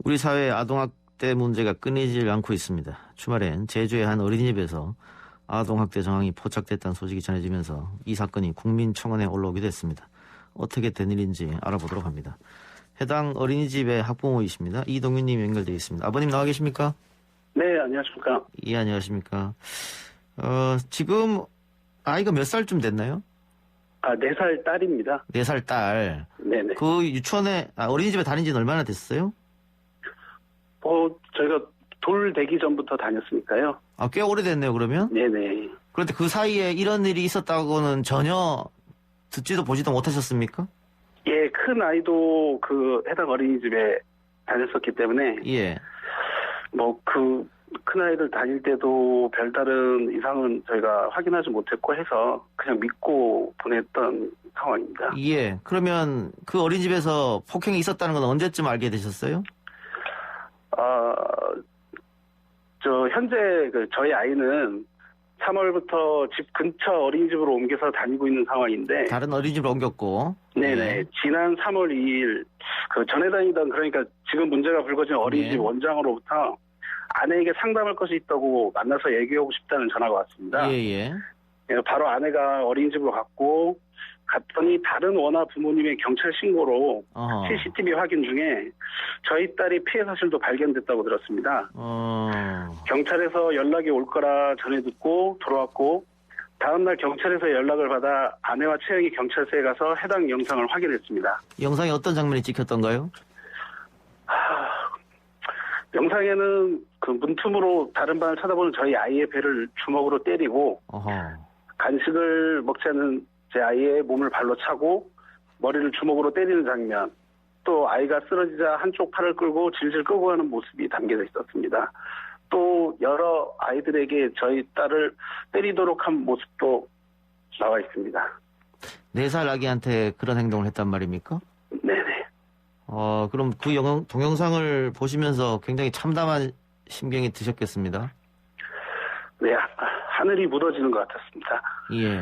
우리 사회의 아동학대 문제가 끊이질 않고 있습니다. 주말엔 제주의 한 어린이집에서 아동학대 정황이 포착됐다는 소식이 전해지면서 이 사건이 국민청원에 올라오게 됐습니다. 어떻게 된 일인지 알아보도록 합니다. 해당 어린이집의 학부모이십니다. 이동윤님 연결되어 있습니다. 아버님 나와 계십니까? 네, 안녕하십니까. 예, 안녕하십니까. 지금 아이가 몇 살쯤 됐나요? 4살 딸입니다. 4살 딸. 네네. 그 유치원에, 어린이집에 다닌 지는 얼마나 됐어요? 저희가 돌 되기 전부터 다녔으니까요. 꽤 오래됐네요, 그러면? 네네. 그런데 그 사이에 이런 일이 있었다고는 전혀 듣지도 보지도 못하셨습니까? 예, 큰 아이도 해당 어린이집에 다녔었기 때문에. 예. 큰 아이들 다닐 때도 별다른 이상은 저희가 확인하지 못했고 해서 그냥 믿고 보냈던 상황입니다. 예. 그러면 그 어린이집에서 폭행이 있었다는 건 언제쯤 알게 되셨어요? 현재 저희 아이는 3월부터 집 근처 어린이집으로 옮겨서 다니고 있는 상황인데. 다른 어린이집으로 옮겼고. 네네. 예. 지난 3월 2일 전에 다니던 그러니까 지금 문제가 불거진 어린이집 예. 원장으로부터 아내에게 상담할 것이 있다고 만나서 얘기하고 싶다는 전화가 왔습니다. 예. 바로 아내가 어린이집으로 갔더니 다른 원아 부모님의 경찰 신고로 CCTV 확인 중에 저희 딸이 피해 사실도 발견됐다고 들었습니다. 경찰에서 연락이 올 거라 전해 듣고 돌아왔고 다음날 경찰에서 연락을 받아 아내와 채영이 경찰서에 가서 해당 영상을 확인했습니다. 영상에 어떤 장면이 찍혔던가요? 영상에는 문틈으로 다른 방을 쳐다보는 저희 아이의 배를 주먹으로 때리고 간식을 먹지 않은 제 아이의 몸을 발로 차고 머리를 주먹으로 때리는 장면, 또 아이가 쓰러지자 한쪽 팔을 끌고 질질 끌고 가는 모습이 담겨져 있었습니다. 또 여러 아이들에게 저희 딸을 때리도록 한 모습도 나와 있습니다. 4살 아기한테 그런 행동을 했단 말입니까? 네네. 그럼 그 동영상을 보시면서 굉장히 참담한 심경이 드셨겠습니다. 네, 하늘이 무너지는 것 같았습니다. 예.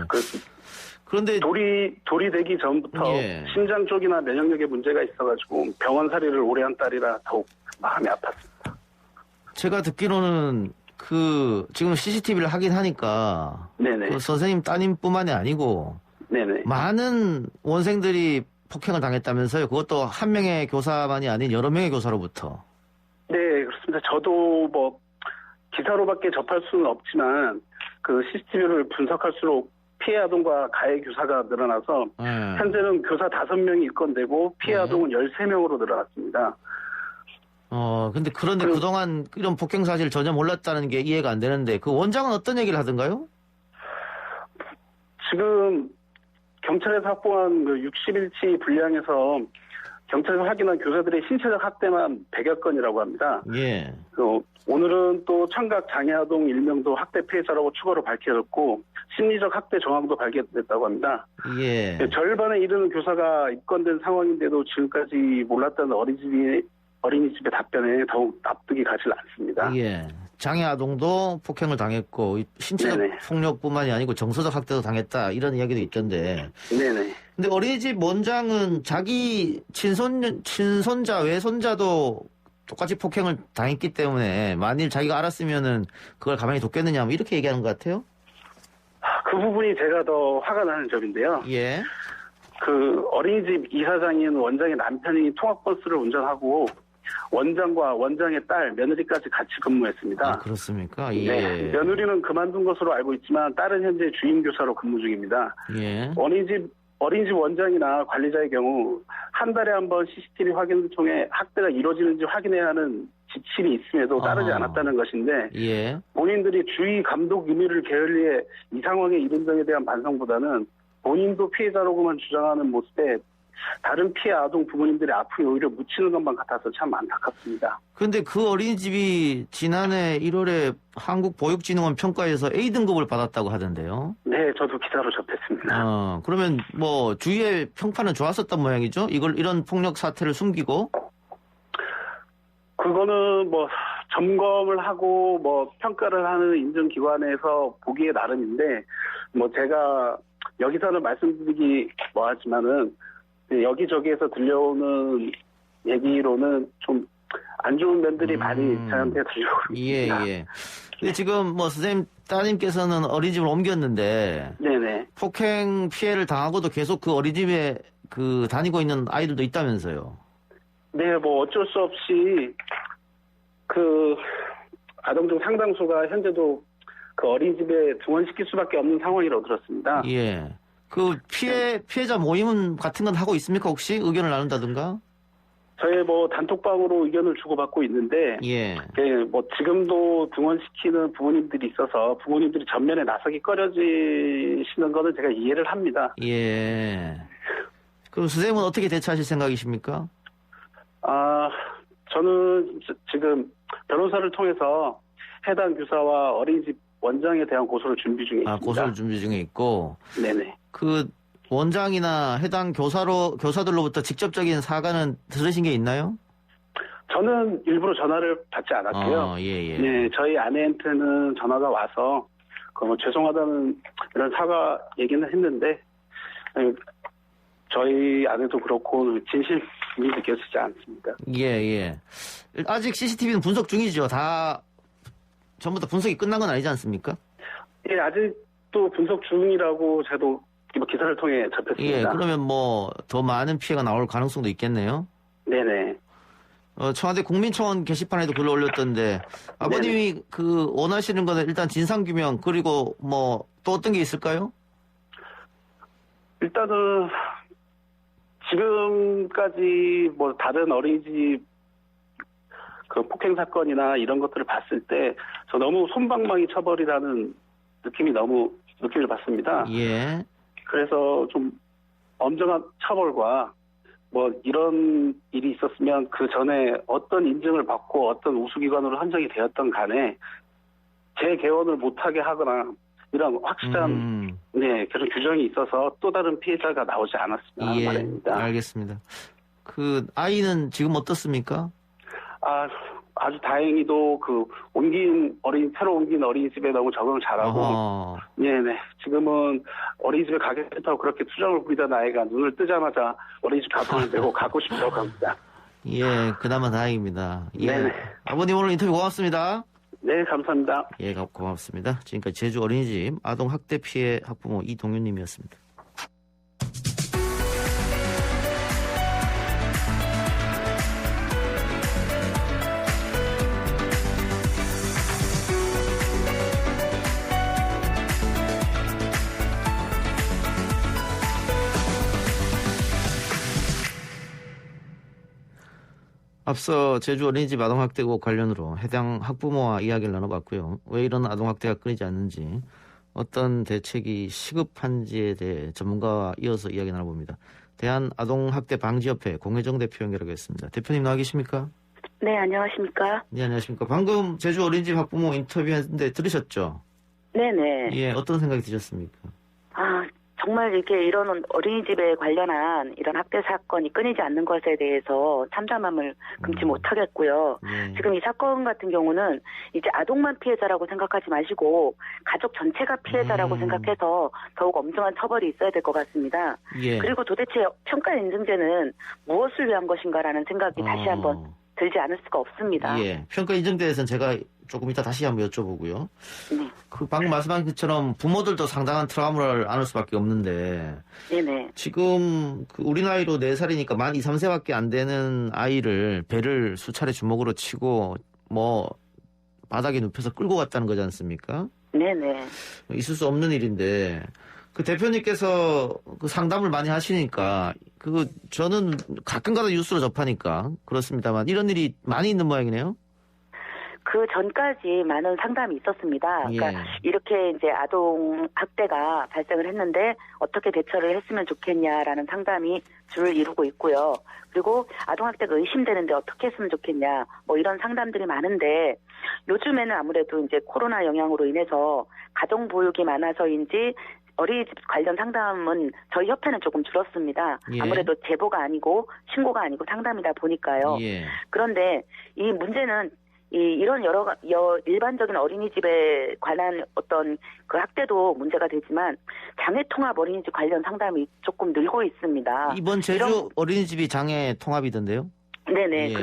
그런데 돌이 되기 전부터 예. 심장 쪽이나 면역력에 문제가 있어가지고 병원 살이를 오래 한 딸이라 더욱 마음이 아팠습니다. 제가 듣기로는 지금 CCTV를 하긴 하니까 네네. 선생님 따님뿐만이 아니고 네네. 많은 원생들이 폭행을 당했다면서요? 그것도 한 명의 교사만이 아닌 여러 명의 교사로부터. 네, 그렇습니다. 저도 기사로밖에 접할 수는 없지만 CCTV를 분석할수록 피해 아동과 가해 교사가 늘어나서 현재는 교사 5명이 입건되고 피해 아동은 13명으로 늘어났습니다. 그런데 그동안 이런 폭행 사실 전혀 몰랐다는 게 이해가 안 되는데 그 원장은 어떤 얘기를 하던가요? 지금 경찰에서 확보한 60일치 분량에서 경찰에서 확인한 교사들의 신체적 학대만 100여 건이라고 합니다. 예. 오늘은 또 청각 장애아동 1명도 학대 피해자라고 추가로 밝혀졌고 심리적 학대 정황도 발견됐다고 합니다. 예. 절반에 이르는 교사가 입건된 상황인데도 지금까지 몰랐다는 어린이집의 답변에 더욱 납득이 가지 않습니다. 예. 장애아동도 폭행을 당했고 신체적 네네. 폭력뿐만이 아니고 정서적 학대도 당했다 이런 이야기도 있던데. 네네. 근데 어린이집 원장은 자기 친손자, 외손자도 똑같이 폭행을 당했기 때문에 만일 자기가 알았으면은 그걸 가만히 뒀겠느냐 뭐 이렇게 얘기하는 것 같아요. 그 부분이 제가 더 화가 나는 점인데요. 예. 어린이집 이사장인 원장의 남편이 통학버스를 운전하고 원장과 원장의 딸, 며느리까지 같이 근무했습니다. 그렇습니까? 예. 네, 며느리는 그만둔 것으로 알고 있지만 딸은 현재 주임교사로 근무 중입니다. 예. 어린이집 원장이나 관리자의 경우 한 달에 한 번 CCTV 확인을 통해 학대가 이루어지는지 확인해야 하는 지침이 있음에도 따르지 않았다는 것인데 예. 본인들이 주의 감독 의무를 게을리해 이 상황에 이른 점에 대한 반성보다는 본인도 피해자로만 주장하는 모습에 다른 피해 아동 부모님들의 아픔이 오히려 묻히는 것만 같아서 참 안타깝습니다. 그런데 그 어린이집이 지난해 1월에 한국보육진흥원 평가에서 A등급을 받았다고 하던데요. 네, 저도 기사로 접했습니다. 그러면 주위의 평판은 좋았었던 모양이죠? 이런 폭력 사태를 숨기고? 그거는 점검을 하고 평가를 하는 인증기관에서 보기에 나름인데 제가 여기서는 말씀드리기 뭐하지만은 여기저기에서 들려오는 얘기로는 좀 안 좋은 면들이 많이 저한테 들려오고 있습니다. 예. 근데 지금 뭐 선생님 따님께서는 어린이집을 옮겼는데 네네. 폭행 피해를 당하고도 계속 그 어린이집에 그 다니고 있는 아이들도 있다면서요. 네, 뭐 어쩔 수 없이 그 아동 중 상당수가 현재도 그 어린이집에 등원시킬 수밖에 없는 상황이라고 들었습니다. 예. 그 피해자 모임 같은 건 하고 있습니까? 혹시 의견을 나눈다든가? 저희 뭐 단톡방으로 의견을 주고받고 있는데, 예. 뭐 지금도 등원시키는 부모님들이 있어서 부모님들이 전면에 나서기 꺼려지시는 거는 제가 이해를 합니다. 예. 그럼 선생님은 어떻게 대처하실 생각이십니까? 저는 지금 변호사를 통해서 해당 교사와 어린이집 원장에 대한 고소를 준비 중에 있습니다. 고소를 준비 중에 있고. 네네. 그 원장이나 해당 교사들로부터 직접적인 사과는 들으신 게 있나요? 저는 일부러 전화를 받지 않았고요. 예. 네, 저희 아내한테는 전화가 와서 뭐 죄송하다는 이런 사과 얘기는 했는데 저희 아내도 그렇고 진심이 느껴지지 않습니다. 예. 아직 CCTV는 분석 중이죠. 전부 다 분석이 끝난 건 아니지 않습니까? 예, 아직도 분석 중이라고 저도 기사를 통해 접했습니다. 예, 그러면 뭐 더 많은 피해가 나올 가능성도 있겠네요. 네네. 청와대 국민청원 게시판에도 글을 올렸던데 아버님이 네네. 그 원하시는 거는 일단 진상규명 그리고 뭐 또 어떤 게 있을까요? 일단은 지금까지 뭐 다른 어린이집 그 폭행 사건이나 이런 것들을 봤을 때 저 너무 솜방망이 처벌이라는 느낌을 받습니다. 예. 그래서 좀 엄정한 처벌과 뭐 이런 일이 있었으면 그 전에 어떤 인증을 받고 어떤 우수기관으로 선정이 되었던 간에 재개원을 못하게 하거나 이런 확실한 그런 규정이 있어서 또 다른 피해자가 나오지 않았으면 하는 말입니다. 알겠습니다. 그 아이는 지금 어떻습니까? 아주 다행히도 새로 옮긴 어린이집에 너무 적응을 잘하고, 네네. 지금은 어린이집에 가겠다고 그렇게 투정을 부리던 아이가 눈을 뜨자마자 어린이집 가방을 메고 가고 싶다고 합니다. 예, 그나마 다행입니다. 예. 네네. 아버님 오늘 인터뷰 고맙습니다. 네, 감사합니다. 예, 고맙습니다. 지금까지 제주 어린이집 아동학대 피해 학부모 이동윤님이었습니다. 앞서 제주 어린이집 아동학대국 관련으로 해당 학부모와 이야기를 나눠봤고요. 왜 이런 아동학대가 끊이지 않는지, 어떤 대책이 시급한지에 대해 전문가와 이어서 이야기 나눠봅니다. 대한아동학대방지협회 공혜정 대표 연결하겠습니다. 대표님 나와 계십니까? 네, 안녕하십니까? 네, 안녕하십니까. 방금 제주 어린이집 학부모 인터뷰했는데 들으셨죠? 네네. 예, 어떤 생각이 드셨습니까? 정말 이렇게 이런 어린이집에 관련한 이런 학대 사건이 끊이지 않는 것에 대해서 참담함을 금치 못하겠고요. 지금 이 사건 같은 경우는 이제 아동만 피해자라고 생각하지 마시고 가족 전체가 피해자라고 생각해서 더욱 엄정한 처벌이 있어야 될 것 같습니다. 예. 그리고 도대체 평가 인증제는 무엇을 위한 것인가라는 생각이 다시 한번 들지 않을 수가 없습니다. 예. 평가 인증제에 대해서는 제가 조금 이따 다시 한번 여쭤보고요. 네. 그 방금 말씀하신 것처럼 부모들도 상당한 트라우마를 안을 수밖에 없는데. 네네. 지금 우리 나이로 4살이니까 만 2, 3세밖에 안 되는 아이를 배를 수차례 주먹으로 치고 뭐 바닥에 눕혀서 끌고 갔다는 거지 않습니까? 네네. 있을 수 없는 일인데 그 대표님께서 그 상담을 많이 하시니까 저는 가끔가다 뉴스로 접하니까 그렇습니다만 이런 일이 많이 있는 모양이네요. 그 전까지 많은 상담이 있었습니다. 그러니까 이렇게 이제 아동 학대가 발생을 했는데 어떻게 대처를 했으면 좋겠냐라는 상담이 줄을 이루고 있고요. 그리고 아동 학대가 의심되는데 어떻게 했으면 좋겠냐, 뭐 이런 상담들이 많은데 요즘에는 아무래도 이제 코로나 영향으로 인해서 가정 보육이 많아서인지 어린이집 관련 상담은 저희 협회는 조금 줄었습니다. 아무래도 제보가 아니고 신고가 아니고 상담이다 보니까요. 그런데 이 문제는 이런 일반적인 어린이집에 관한 어떤 그 학대도 문제가 되지만 장애 통합 어린이집 관련 상담이 조금 늘고 있습니다. 이번 제주 어린이집이 장애 통합이던데요? 네네.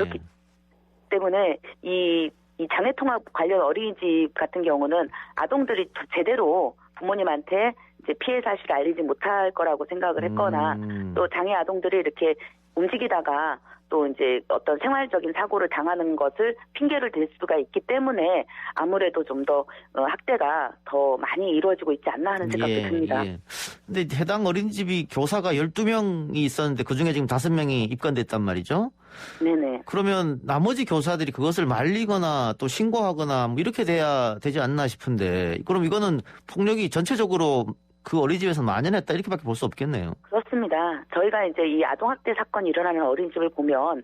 때문에 이 장애통합 관련 어린이집 같은 경우는 아동들이 제대로 부모님한테 이제 피해 사실을 알리지 못할 거라고 생각을 했거나 또 장애 아동들이 이렇게 움직이다가 또 이제 어떤 생활적인 사고를 당하는 것을 핑계를 댈 수가 있기 때문에 아무래도 좀 더 학대가 더 많이 이루어지고 있지 않나 하는 생각도 듭니다. 근데 해당 어린이집이 교사가 12명이 있었는데 그중에 지금 5명이 입건됐단 말이죠? 네네. 그러면 나머지 교사들이 그것을 말리거나 또 신고하거나 뭐 이렇게 돼야 되지 않나 싶은데 그럼 이거는 폭력이 전체적으로 그 어린이집에서 만연했다 이렇게밖에 볼 수 없겠네요. 그렇습니다. 저희가 이제 이 아동학대 사건이 일어나는 어린이집을 보면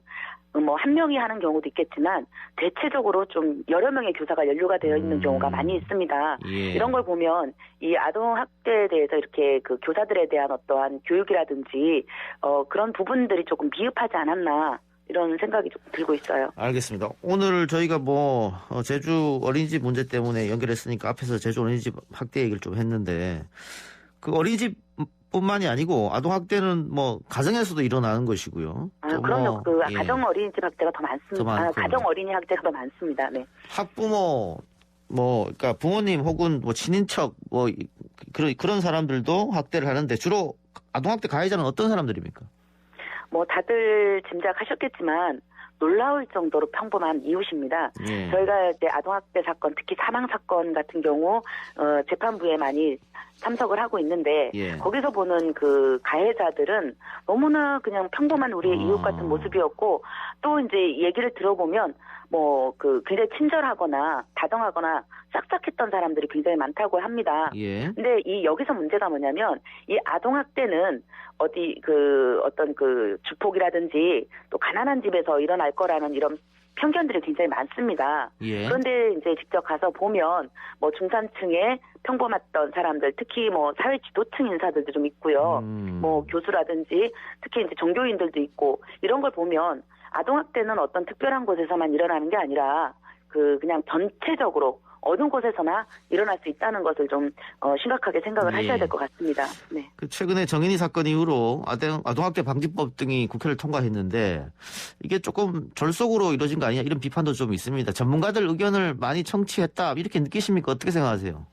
뭐 한 명이 하는 경우도 있겠지만 대체적으로 좀 여러 명의 교사가 연루가 되어 있는 경우가 많이 있습니다. 이런 걸 보면 이 아동학대에 대해서 이렇게 그 교사들에 대한 어떠한 교육이라든지 그런 부분들이 조금 미흡하지 않았나 이런 생각이 좀 들고 있어요. 알겠습니다. 오늘 저희가 제주 어린이집 문제 때문에 연결했으니까 앞에서 제주 어린이집 학대 얘기를 좀 했는데 그 어린이집뿐만이 아니고 아동학대는 가정에서도 일어나는 것이고요. 그럼요. 가정 어린이집 학대가 더 많습니다. 가정 어린이 학대가 더 많습니다. 네. 학부모 그러니까 부모님 혹은 친인척 그런 사람들도 학대를 하는데 주로 아동학대 가해자는 어떤 사람들입니까? 다들 짐작하셨겠지만 놀라울 정도로 평범한 이웃입니다. 저희가 이제 아동학대 사건, 특히 사망 사건 같은 경우 재판부에 많이 참석을 하고 있는데 거기서 보는 그 가해자들은 너무나 그냥 평범한 우리의 이웃 같은 모습이었고 또 이제 얘기를 들어보면 굉장히 친절하거나 다정하거나 싹싹했던 사람들이 굉장히 많다고 합니다. 근데 여기서 문제가 뭐냐면 이 아동학대는 어떤 주폭이라든지 또 가난한 집에서 일어날 거라는 이런 편견들이 굉장히 많습니다. 그런데 이제 직접 가서 보면 중산층의 평범했던 사람들, 특히 사회 지도층 인사들도 좀 있고요. 교수라든지 특히 이제 종교인들도 있고 이런 걸 보면 아동학대는 어떤 특별한 곳에서만 일어나는 게 아니라 그냥 전체적으로 어느 곳에서나 일어날 수 있다는 것을 좀 심각하게 생각을 하셔야 될 것 같습니다. 네. 최근에 정인이 사건 이후로 아동학대 방지법 등이 국회를 통과했는데 이게 조금 졸속으로 이루어진 거 아니냐 이런 비판도 좀 있습니다. 전문가들 의견을 많이 청취했다 이렇게 느끼십니까? 어떻게 생각하세요?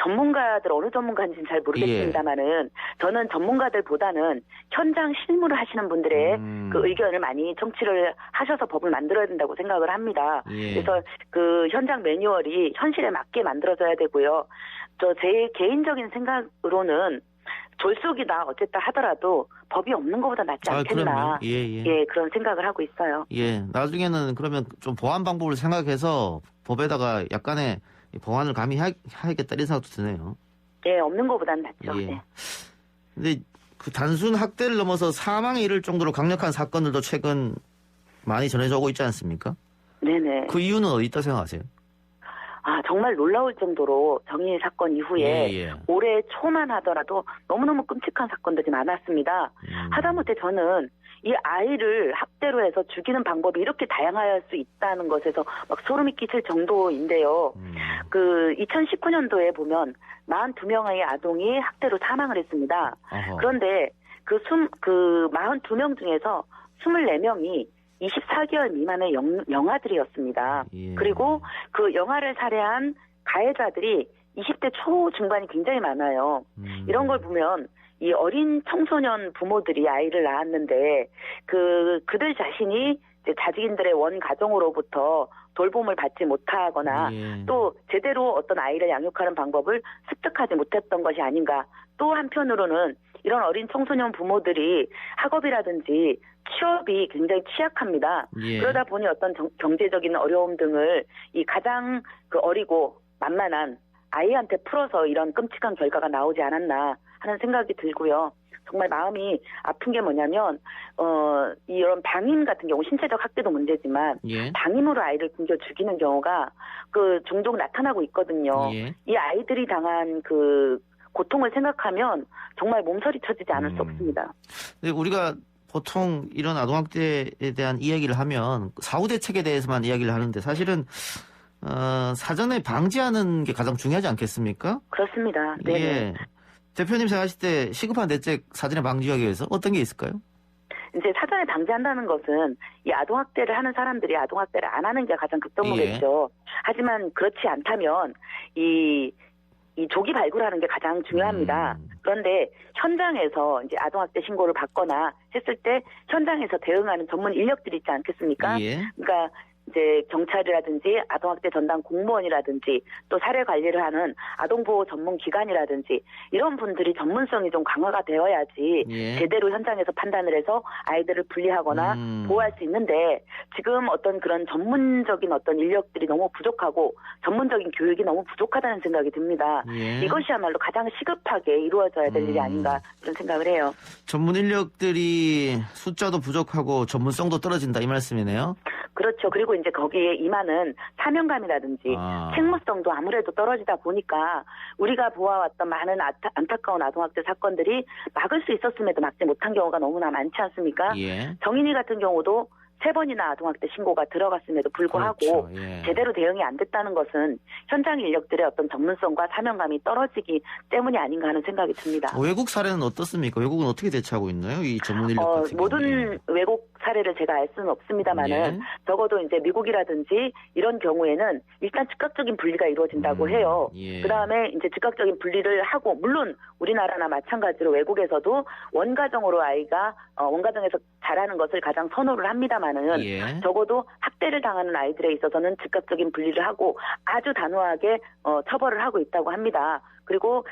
전문가들 어느 전문가인지는 잘 모르겠습니다만은 저는 전문가들보다는 현장 실무를 하시는 분들의 그 의견을 많이 청취를 하셔서 법을 만들어야 된다고 생각을 합니다. 그래서 그 현장 매뉴얼이 현실에 맞게 만들어져야 되고요. 제 개인적인 생각으로는 졸속이다 어쨌다 하더라도 법이 없는 것보다 낫지 않겠나. 그런 생각을 하고 있어요. 나중에는 그러면 좀 보완 방법을 생각해서 법에다가 약간의 보완을 감히 해야겠다 이런 생각도 드네요. 없는 것보다는 낫죠. 근데 그 단순 학대를 넘어서 사망에 이를 정도로 강력한 사건들도 최근 많이 전해져 오고 있지 않습니까? 네네. 그 이유는 어디 있다 생각하세요? 정말 놀라울 정도로 정의의 사건 이후에 올해 초만 하더라도 너무너무 끔찍한 사건들이 많았습니다. 하다못해 저는 이 아이를 학대로 해서 죽이는 방법이 이렇게 다양할 수 있다는 것에서 막 소름이 끼칠 정도인데요. 2019년도에 보면 42명의 아동이 학대로 사망을 했습니다. 그런데 그 42명 중에서 24명이 24개월 미만의 영아들이었습니다. 그리고 그 영아를 살해한 가해자들이 20대 초중반이 굉장히 많아요. 이런 걸 보면 이 어린 청소년 부모들이 아이를 낳았는데 그들 자신이 이제 자신들의 원 가정으로부터 돌봄을 받지 못하거나 또 제대로 어떤 아이를 양육하는 방법을 습득하지 못했던 것이 아닌가. 또 한편으로는 이런 어린 청소년 부모들이 학업이라든지 취업이 굉장히 취약합니다. 그러다 보니 어떤 경제적인 어려움 등을 이 가장 어리고 만만한 아이한테 풀어서 이런 끔찍한 결과가 나오지 않았나 하는 생각이 들고요. 정말 마음이 아픈 게 뭐냐면 이런 방임 같은 경우 신체적 학대도 문제지만 방임으로 아이를 굶겨 죽이는 경우가 종종 나타나고 있거든요. 이 아이들이 당한 고통을 생각하면 정말 몸서리 쳐지지 않을 수 없습니다. 우리가 보통 이런 아동학대에 대한 이야기를 하면 사후 대책에 대해서만 이야기를 하는데 사실은 사전에 방지하는 게 가장 중요하지 않겠습니까? 그렇습니다. 네. 대표님 생각하실 때 시급한 대책 사전에 방지하기 위해서 어떤 게 있을까요? 이제 사전에 방지한다는 것은 이 아동학대를 하는 사람들이 아동학대를 안 하는 게 가장 극복이겠죠. 하지만 그렇지 않다면 이 조기 발굴하는 게 가장 중요합니다. 그런데 현장에서 이제 아동학대 신고를 받거나 했을 때 현장에서 대응하는 전문 인력들이 있지 않겠습니까? 그러니까 이제 경찰이라든지 아동학대 전담 공무원이라든지 또 사례 관리를 하는 아동보호 전문 기관이라든지 이런 분들이 전문성이 좀 강화가 되어야지 제대로 현장에서 판단을 해서 아이들을 분리하거나 보호할 수 있는데 지금 어떤 그런 전문적인 어떤 인력들이 너무 부족하고 전문적인 교육이 너무 부족하다는 생각이 듭니다. 이것이야말로 가장 시급하게 이루어져야 될 일이 아닌가 그런 생각을 해요. 전문 인력들이 숫자도 부족하고 전문성도 떨어진다 이 말씀이네요. 그렇죠. 그리고 이제 거기에 임하는 사명감이라든지 책무성도 아무래도 떨어지다 보니까 우리가 보아왔던 많은 안타까운 아동학대 사건들이 막을 수 있었음에도 막지 못한 경우가 너무나 많지 않습니까? 정인이 같은 경우도 3번이나 아동학대 신고가 들어갔음에도 불구하고 제대로 대응이 안 됐다는 것은 현장 인력들의 어떤 전문성과 사명감이 떨어지기 때문이 아닌가 하는 생각이 듭니다. 외국 사례는 어떻습니까? 외국은 어떻게 대처하고 있나요? 이 전문 인력 같은 경우. 모든 외국 사례를 제가 알 수는 없습니다만은 적어도 이제 미국이라든지 이런 경우에는 일단 즉각적인 분리가 이루어진다고 해요. 그다음에 이제 즉각적인 분리를 하고 물론 우리나라나 마찬가지로 외국에서도 원가정으로 아이가 원가정에서 자라는 것을 가장 선호를 합니다만은 적어도 학대를 당하는 아이들에 있어서는 즉각적인 분리를 하고 아주 단호하게 처벌을 하고 있다고 합니다. 그리고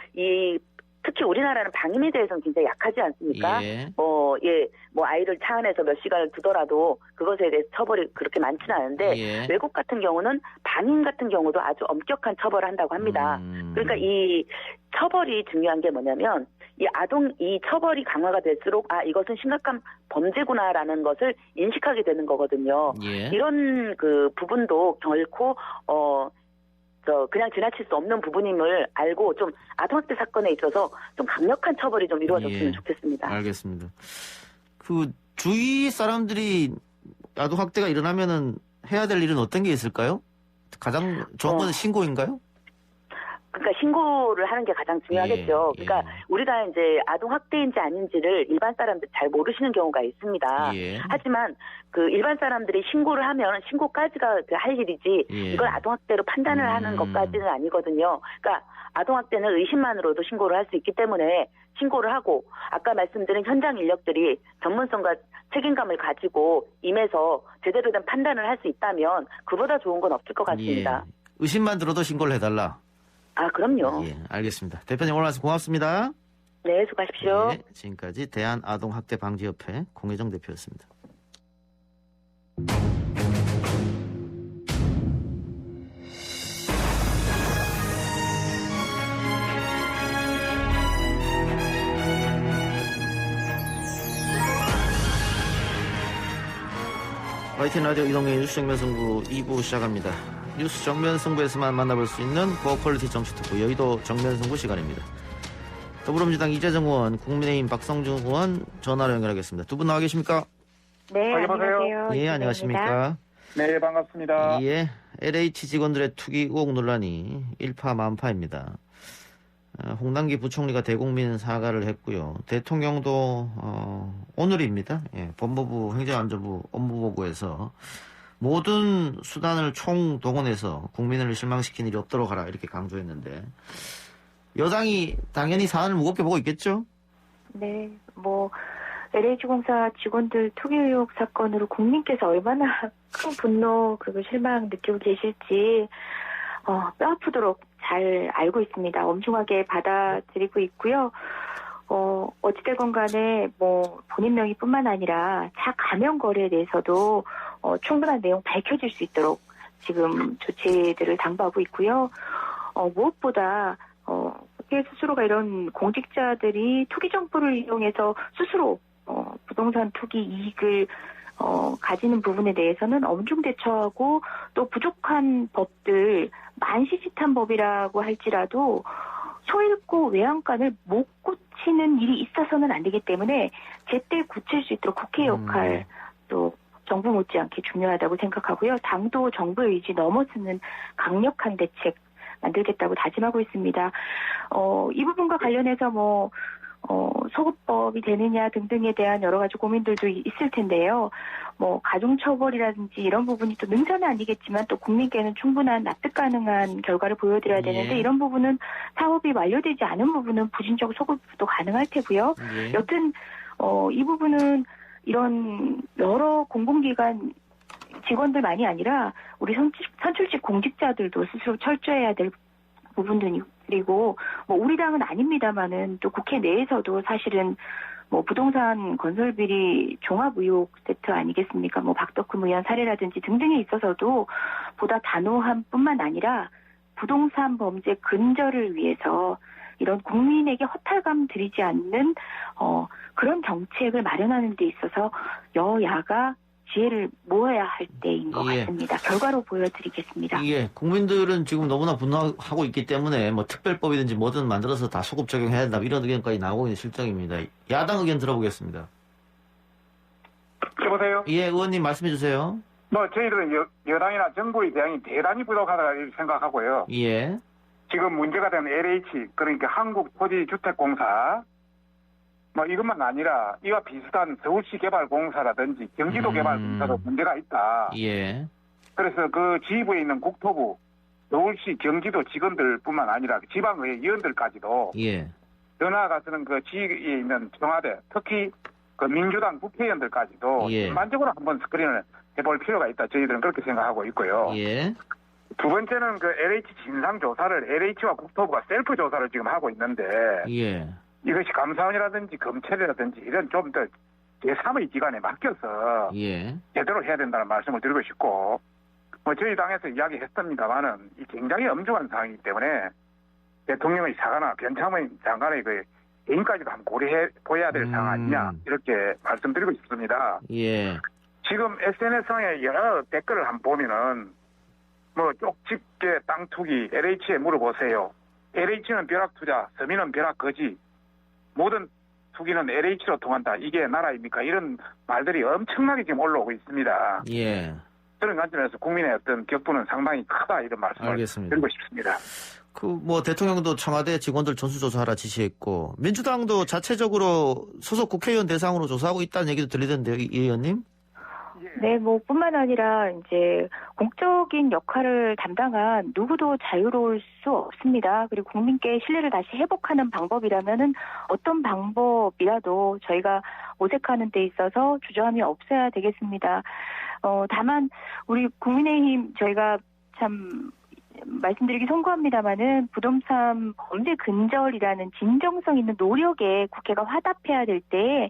특히 우리나라는 방임에 대해서는 굉장히 약하지 않습니까? 아이를 차 안에서 몇 시간을 두더라도 그것에 대해서 처벌이 그렇게 많지는 않은데 외국 같은 경우는 방임 같은 경우도 아주 엄격한 처벌을 한다고 합니다. 그러니까 이 처벌이 중요한 게 뭐냐면 이 처벌이 강화가 될수록 이것은 심각한 범죄구나라는 것을 인식하게 되는 거거든요. 이런 그 부분도 결코 그냥 지나칠 수 없는 부분임을 알고 좀 아동학대 사건에 있어서 좀 강력한 처벌이 좀 이루어졌으면 좋겠습니다. 알겠습니다. 그 주위 사람들이 아동학대가 일어나면은 해야 될 일은 어떤 게 있을까요? 가장 좋은 건 신고인가요? 그러니까 신고를 하는 게 가장 중요하겠죠. 그러니까 우리가 이제 아동학대인지 아닌지를 일반 사람들 잘 모르시는 경우가 있습니다. 하지만 그 일반 사람들이 신고를 하면 신고까지가 할 일이지 이걸 아동학대로 판단을 하는 것까지는 아니거든요. 그러니까 아동학대는 의심만으로도 신고를 할 수 있기 때문에 신고를 하고 아까 말씀드린 현장 인력들이 전문성과 책임감을 가지고 임해서 제대로 된 판단을 할 수 있다면 그보다 좋은 건 없을 것 같습니다. 의심만 들어도 신고를 해달라. 그럼요. 알겠습니다. 대표님 오늘 말씀 고맙습니다. 네, 수고하십시오. 지금까지 대한아동학대방지협회 공혜정 대표였습니다. YTN 라디오 이동의 뉴스 정면승부 2부 시작합니다. 뉴스 정면승부에서만 만나볼 수 있는 고퀄리티 정치특보 여의도 정면승부 시간입니다. 더불어민주당 이재정 의원, 국민의힘 박성중 의원 전화로 연결하겠습니다. 두 분 나와 계십니까? 네, 안녕하세요. 안녕하십니까? 네, 반갑습니다. LH 직원들의 투기 의혹 논란이 일파만파입니다. 홍남기 부총리가 대국민 사과를 했고요. 대통령도 오늘입니다. 법무부 행정안전부 업무보고에서 모든 수단을 총동원해서 국민을 실망시킨 일이 없도록 하라 이렇게 강조했는데 여당이 당연히 사안을 무겁게 보고 있겠죠? 네, LH공사 직원들 투기 의혹 사건으로 국민께서 얼마나 큰 분노 그리고 실망 느끼고 계실지 뼈 아프도록 잘 알고 있습니다. 엄중하게 받아들이고 있고요. 어찌되건 간에 본인 명의뿐만 아니라 차 가명 거래에 대해서도 충분한 내용 밝혀질 수 있도록 지금 조치들을 당부하고 있고요. 무엇보다 스스로가 이런 공직자들이 투기 정보를 이용해서 스스로 부동산 투기 이익을 가지는 부분에 대해서는 엄중 대처하고 또 부족한 법들 만시지탄 법이라고 할지라도 소잃고 외양간을 못 고치는 일이 있어서는 안 되기 때문에 제때 고칠 수 있도록 국회 역할 또 정부 못지않게 중요하다고 생각하고요. 당도 정부의 의지 넘어서는 강력한 대책 만들겠다고 다짐하고 있습니다. 이 부분과 관련해서 소급법이 되느냐 등등에 대한 여러 가지 고민들도 있을 텐데요. 뭐 가중처벌이라든지 이런 부분이 또 능사는 아니겠지만 또 국민께는 충분한 납득 가능한 결과를 보여드려야 되는데 이런 부분은 사업이 완료되지 않은 부분은 부진적 소급도 가능할 테고요. 여튼 이 부분은 이런 여러 공공기관 직원들만이 아니라 우리 선출직 공직자들도 스스로 철저해야 될 부분들이고 뭐 우리 당은 아닙니다만은 또 국회 내에서도 사실은 뭐 부동산 건설 비리 종합 의혹 세트 아니겠습니까? 뭐 박덕흠 의원 사례라든지 등등에 있어서도 보다 단호함뿐만 아니라 부동산 범죄 근절을 위해서 이런 국민에게 허탈감 드리지 않는 그런 정책을 마련하는 데 있어서 여야가 지혜를 모아야 할 때인 것 같습니다. 결과로 보여드리겠습니다. 국민들은 지금 너무나 분노하고 있기 때문에 뭐 특별법이든지 뭐든 만들어서 다 소급 적용해야 된다 이런 의견까지 나오고 있는 실정입니다. 야당 의견 들어보겠습니다. 여보세요? 예, 의원님 말씀해 주세요. 뭐 저희들은 여당이나 정부의 대응이 대단히 부족하다고 생각하고요. 예. 지금 문제가 된 LH 그러니까 한국토지주택공사 뭐 이것만 아니라 이와 비슷한 서울시 개발공사라든지 경기도 개발공사도 문제가 있다. 예. 그래서 그 지휘부에 있는 국토부, 서울시, 경기도 직원들뿐만 아니라 지방의회 의원들까지도 더 나아가서는 그 지휘에 있는 청와대, 특히 그 민주당 국회의원들까지도 전반적으로 한번 스크린을 해볼 필요가 있다. 저희들은 그렇게 생각하고 있고요. 두 번째는 그 LH 진상조사를 LH와 국토부가 셀프 조사를 지금 하고 있는데 이것이 감사원이라든지 검찰이라든지 이런 좀 더 제3의 기관에 맡겨서 제대로 해야 된다는 말씀을 드리고 싶고 뭐 저희 당에서 이야기했습니다만은 이 굉장히 엄중한 상황이기 때문에 대통령의 사과나 변창흠 장관의 그 개인까지도 한번 고려해 보여야 될 상황 아니냐 이렇게 말씀드리고 싶습니다. 지금 SNS상에 여러 댓글을 한번 보면은 뭐 쪽집게 땅 투기 LH에 물어보세요. LH는 벼락투자, 서민은 벼락거지. 모든 투기는 LH로 통한다. 이게 나라입니까? 이런 말들이 엄청나게 지금 올라오고 있습니다. 그런 관점에서 국민의 어떤 격분은 상당히 크다 이런 말씀을 드리고 싶습니다. 뭐 대통령도 청와대 직원들 전수조사하라 지시했고 민주당도 자체적으로 소속 국회의원 대상으로 조사하고 있다는 얘기도 들리던데요, 이 의원님? 네, 뭐 뿐만 아니라 이제 공적인 역할을 담당한 누구도 자유로울 수 없습니다. 그리고 국민께 신뢰를 다시 회복하는 방법이라면은 어떤 방법이라도 저희가 모색하는 데 있어서 주저함이 없어야 되겠습니다. 다만 우리 국민의힘 저희가 참 말씀드리기 송구합니다만은 부동산 범죄 근절이라는 진정성 있는 노력에 국회가 화답해야 될 때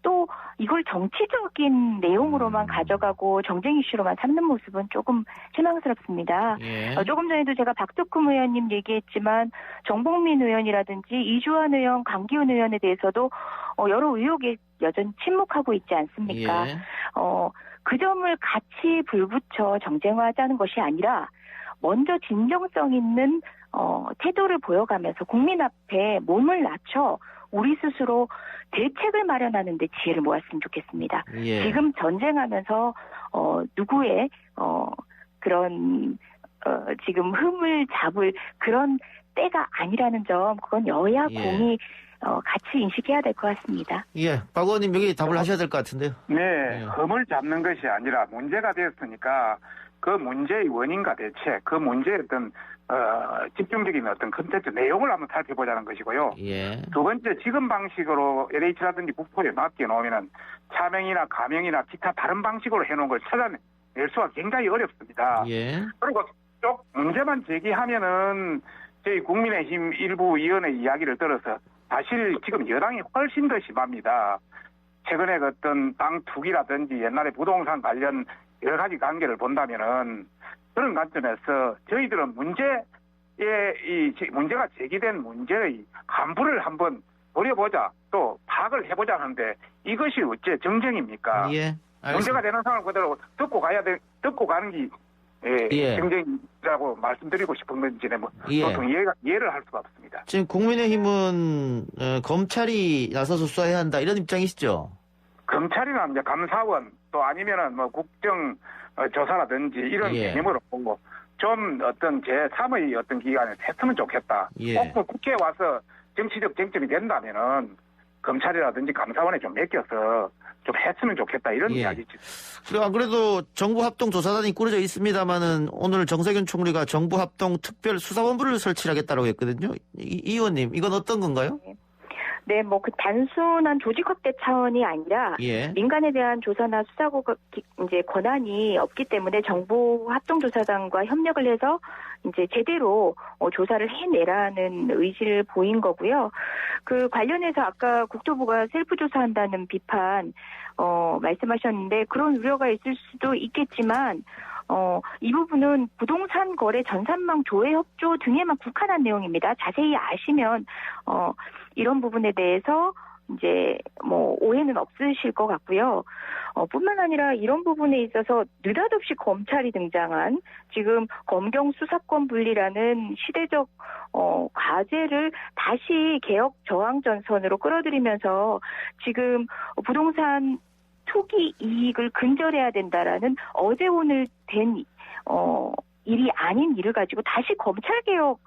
또 이걸 정치적인 내용으로만 가져가고 정쟁 이슈로만 삼는 모습은 조금 실망스럽습니다. 조금 전에도 제가 박덕흠 의원님 얘기했지만 정봉민 의원이라든지 이주환 의원, 강기훈 의원에 대해서도 여러 의혹에 여전히 침묵하고 있지 않습니까? 그 점을 같이 불붙여 정쟁화하자는 것이 아니라 먼저 진정성 있는 태도를 보여가면서 국민 앞에 몸을 낮춰 우리 스스로 대책을 마련하는 데 지혜를 모았으면 좋겠습니다. 지금 전쟁하면서 누구의 그런 지금 흠을 잡을 그런 때가 아니라는 점 그건 여야 공이 같이 인식해야 될 것 같습니다. 박 의원님 여기 답을 하셔야 될 것 같은데요. 네, 흠을 잡는 것이 아니라 문제가 되었으니까 그 문제의 원인과 대책, 그 문제의 어떤 집중적인 어떤 컨텐츠 내용을 한번 살펴보자는 것이고요. 두 번째, 지금 방식으로 LH라든지 국토에 맡겨놓으면 차명이나 가명이나 기타 다른 방식으로 해놓은 걸 찾아낼 수가 굉장히 어렵습니다. 그리고 쪽 문제만 제기하면은 저희 국민의힘 일부 위원의 이야기를 들어서 사실 지금 여당이 훨씬 더 심합니다. 최근에 그 어떤 땅 투기라든지 옛날에 부동산 관련 여러 가지 관계를 본다면은 그런 관점에서 저희들은 문제가 제기된 문제의 간부를 한번 노려보자 또 파악을 해보자 하는데 이것이 어째 정쟁입니까? 문제가 되는 상황을 그대로 듣고 가는 게 정쟁이라고 말씀드리고 싶은 건지는 보통 이해를 할 수가 없습니다. 지금 국민의힘은 검찰이 나서서 수사해야 한다 이런 입장이시죠? 검찰이나 이제 감사원 또 아니면은 뭐 국정조사라든지 이런 개념으로 보고 좀 어떤 제3의 어떤 기관에 했으면 좋겠다. 꼭 국회에 와서 정치적 쟁점이 된다면은 검찰이라든지 감사원에 좀 맡겨서 좀 했으면 좋겠다 이런 예. 이야기죠. 그래, 안 그래도 정부합동조사단이 꾸려져 있습니다만은 오늘 정세균 총리가 정부합동특별수사본부를 설치하겠다고 했거든요. 이 의원님, 이건 어떤 건가요? 네, 뭐 그 단순한 조직 확대 차원이 아니라 예. 민간에 대한 조사나 수사고 이제 권한이 없기 때문에 정부 합동조사단과 협력을 해서 이제 제대로 조사를 해내라는 의지를 보인 거고요. 그 관련해서 아까 국토부가 셀프 조사한다는 비판 말씀하셨는데 그런 우려가 있을 수도 있겠지만 이 부분은 부동산 거래 전산망 조회 협조 등에만 국한한 내용입니다. 자세히 아시면 이런 부분에 대해서 이제 뭐 오해는 없으실 것 같고요. 뿐만 아니라 이런 부분에 있어서 느닷없이 검찰이 등장한 지금 검경 수사권 분리라는 시대적 과제를 다시 개혁 저항 전선으로 끌어들이면서 지금 부동산 투기 이익을 근절해야 된다라는 어제 오늘 된 일이 아닌 일을 가지고 다시 검찰개혁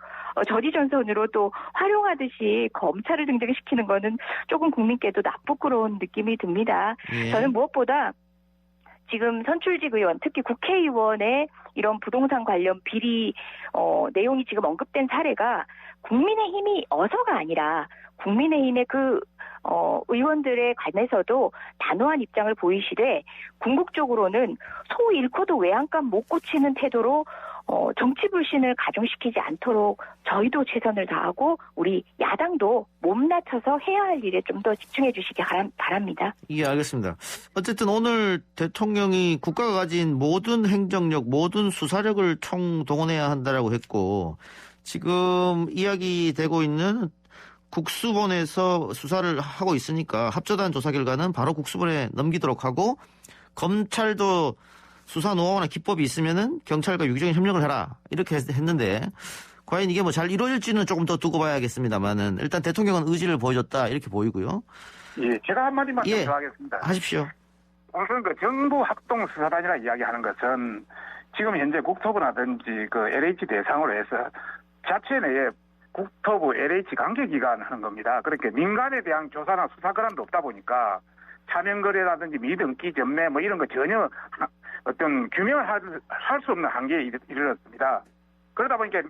저지전선으로 또 활용하듯이 검찰을 등장시키는 거는 조금 국민께도 나쁘끄러운 느낌이 듭니다. 예. 저는 무엇보다 지금 선출직 의원, 특히 국회의원의 이런 부동산 관련 비리 내용이 지금 언급된 사례가 국민의힘이 어서가 아니라 국민의힘의 그 의원들에 관해서도 단호한 입장을 보이시되 궁극적으로는 소 잃고도 외양간 못 고치는 태도로 정치 불신을 가중시키지 않도록 저희도 최선을 다하고 우리 야당도 몸낮춰서 해야 할 일에 좀 더 집중해 주시기 바랍니다. 예, 알겠습니다. 어쨌든 오늘 대통령이 국가가 가진 모든 행정력, 모든 수사력을 총동원해야 한다라고 했고 지금 이야기되고 있는 국수본에서 수사를 하고 있으니까 합조단 조사 결과는 바로 국수본에 넘기도록 하고 검찰도 수사 노하우나 기법이 있으면은 경찰과 유기적인 협력을 해라 이렇게 했는데 과연 이게 뭐 잘 이루어질지는 조금 더 두고 봐야겠습니다만은 일단 대통령은 의지를 보여줬다 이렇게 보이고요. 예, 제가 한마디만 더 하겠습니다. 하십시오. 우선 그 정부 합동 수사단이라 이야기하는 것은 지금 현재 국토부라든지 그 LH 대상으로 해서 자체 내에 국토부 LH 관계기관 하는 겁니다. 그렇게 민간에 대한 조사나 수사 권한도 없다 보니까 차명거래라든지 미등기 전매 뭐 이런 거 전혀 어떤 규명을 할 수 없는 한계에 이르렀습니다. 그러다 보니까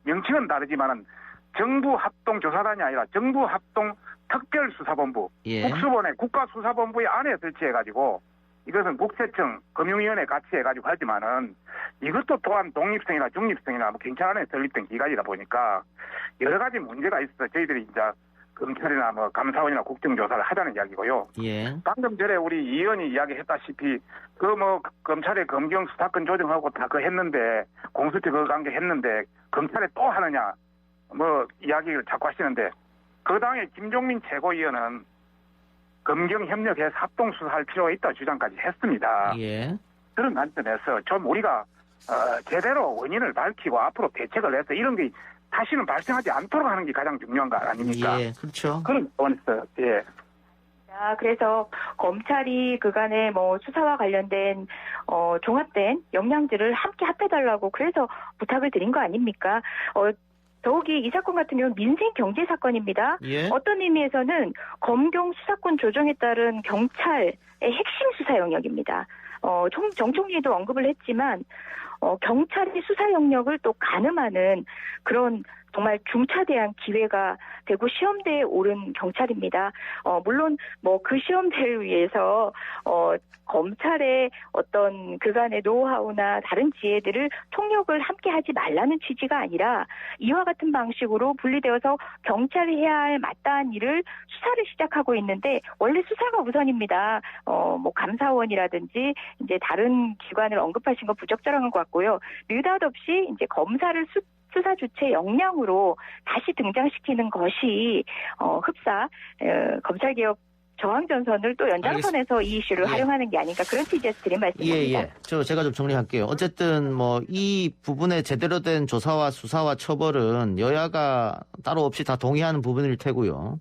명칭은 다르지만은 정부 합동 조사단이 아니라 정부 합동 특별수사본부, 예. 국수본의 국가수사본부의 안에 설치해가지고 이것은 국세청, 금융위원회 같이 해가지고 하지만은 이것도 또한 독립성이나 중립성이나 뭐 경찰 안에 설립된 기관이다 보니까 여러 가지 문제가 있어서 저희들이 이제 검찰이나 뭐 감사원이나 국정조사를 하자는 이야기고요. 예. 방금 전에 우리 이 의원이 이야기했다시피 그 뭐 검찰의 검경 수사권 조정하고 다 그거 했는데 공수처 그거 관계 했는데 검찰에 또 하느냐 뭐 이야기를 자꾸 하시는데 그 당에 김종민 최고위원은 검경 협력해서 합동 수사할 필요가 있다 주장까지 했습니다. 예. 그런 관점에서 좀 우리가 제대로 원인을 밝히고 앞으로 대책을 해서 이런 게 다시는 발생하지 않도록 하는 게 가장 중요한 거 아닙니까? 예, 그렇죠. 그런 차원에서 예. 그래서 검찰이 그간의 뭐 수사와 관련된 종합된 역량들을 함께 합해달라고 그래서 부탁을 드린 거 아닙니까? 더욱이 이 사건 같은 경우는 민생 경제 사건입니다. 예. 어떤 의미에서는 검경 수사권 조정에 따른 경찰의 핵심 수사 영역입니다. 정 총리도 언급을 했지만 경찰의 수사 영역을 또 가늠하는 그런 정말 중차대한 기회가 되고 시험대에 오른 경찰입니다. 물론 뭐 그 시험대를 위해서 검찰의 어떤 그간의 노하우나 다른 지혜들을 통역을 함께 하지 말라는 취지가 아니라 이와 같은 방식으로 분리되어서 경찰이 해야 할 마땅한 일을 수사를 시작하고 있는데 원래 수사가 우선입니다. 뭐 감사원이라든지 이제 다른 기관을 언급하신 거 부적절한 것 같고요. 느닷없이 이제 검사를 수사 주체 역량으로 다시 등장시키는 것이 흡사 검찰개혁 저항전선을 또 연장선에서 이 이슈를 활용하는 게 아닌가 그런 취지에서 드린 말씀입니다. 예. 제가 좀 정리할게요. 어쨌든 뭐 이 부분에 제대로 된 조사와 수사와 처벌은 여야가 따로 없이 다 동의하는 부분일 테고요.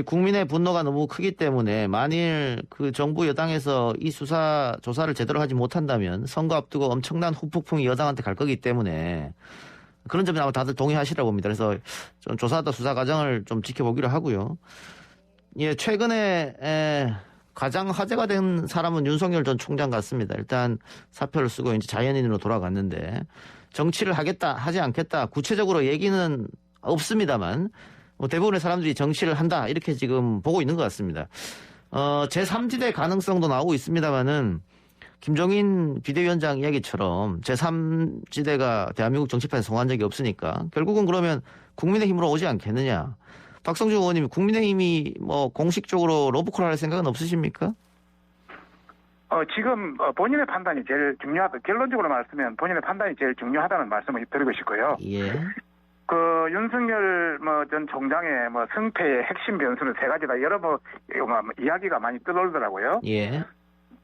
국민의 분노가 너무 크기 때문에 만일 그 정부 여당에서 이 수사 조사를 제대로 하지 못한다면 선거 앞두고 엄청난 후폭풍이 여당한테 갈 거기 때문에 그런 점에 아마 다들 동의하시라고 봅니다. 그래서 좀 조사도 수사 과정을 좀 지켜보기로 하고요. 예, 최근에 가장 화제가 된 사람은 윤석열 전 총장 같습니다. 일단 사표를 쓰고 이제 자연인으로 돌아갔는데 정치를 하겠다, 하지 않겠다, 구체적으로 얘기는 없습니다만 뭐 대부분의 사람들이 정치를 한다 이렇게 지금 보고 있는 것 같습니다. 제3지대 가능성도 나오고 있습니다만은 김종인 비대위원장 이야기처럼 제3지대가 대한민국 정치판에 성공한 적이 없으니까 결국은 그러면 국민의힘으로 오지 않겠느냐. 박성준 의원님이 국민의힘이 뭐 공식적으로 로브콜 할 생각은 없으십니까? 지금 본인의 판단이 제일 중요하다. 결론적으로 말씀하면 본인의 판단이 제일 중요하다는 말씀을 드리고 싶고요. 예. 윤석열 전 총장의 승패의 핵심 변수는 세 가지다. 여러 이야기가 많이 떠돌더라고요. 예.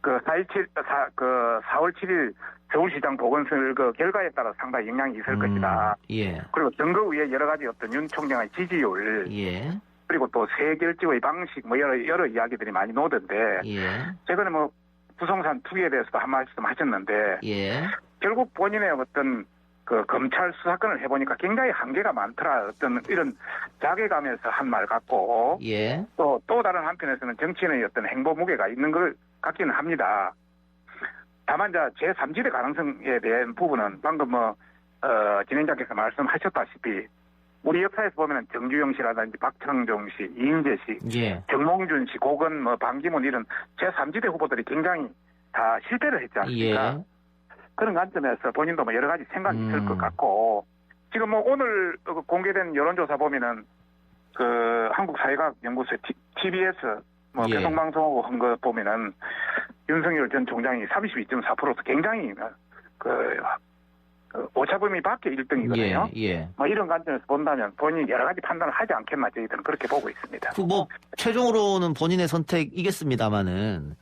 4월 7일 서울시장 보궐선거 결과에 따라 상당히 영향이 있을 것이다. 예. 그리고 선거 위에 여러 가지 윤 총장의 지지율. 예. 그리고 또 세결직의 방식 여러 이야기들이 많이 나오던데. 예. 최근에 부동산 투기에 대해서도 한 말씀 하셨는데. 예. 결국 본인의 어떤 검찰 수사권을 해보니까 굉장히 한계가 많더라. 어떤 이런 자괴감에서 한 말 같고. 예. 또 다른 한편에서는 정치인의 어떤 행보 무게가 있는 걸 같기는 합니다. 다만 제3지대 가능성에 대한 부분은 방금 진행자께서 말씀하셨다시피 우리 역사에서 보면 정주영 씨라든지 박청종 씨, 이인재 씨, 예. 정몽준 씨, 고건 반기문 이런 제3지대 후보들이 굉장히 다 실패를 했지 않습니까? 예. 그런 관점에서 본인도 여러 가지 생각이 있을 것 같고 지금 오늘 공개된 여론조사 보면은 한국사회과학연구소 TBS 예. 개성방송하고 한 거 보면은 윤석열 전 총장이 32.4%로 굉장히 오차범위 밖에 1등이거든요. 예. 이런 관점에서 본다면 본인이 여러 가지 판단을 하지 않겠나 저희들은 그렇게 보고 있습니다. 최종으로는 본인의 선택이겠습니다만은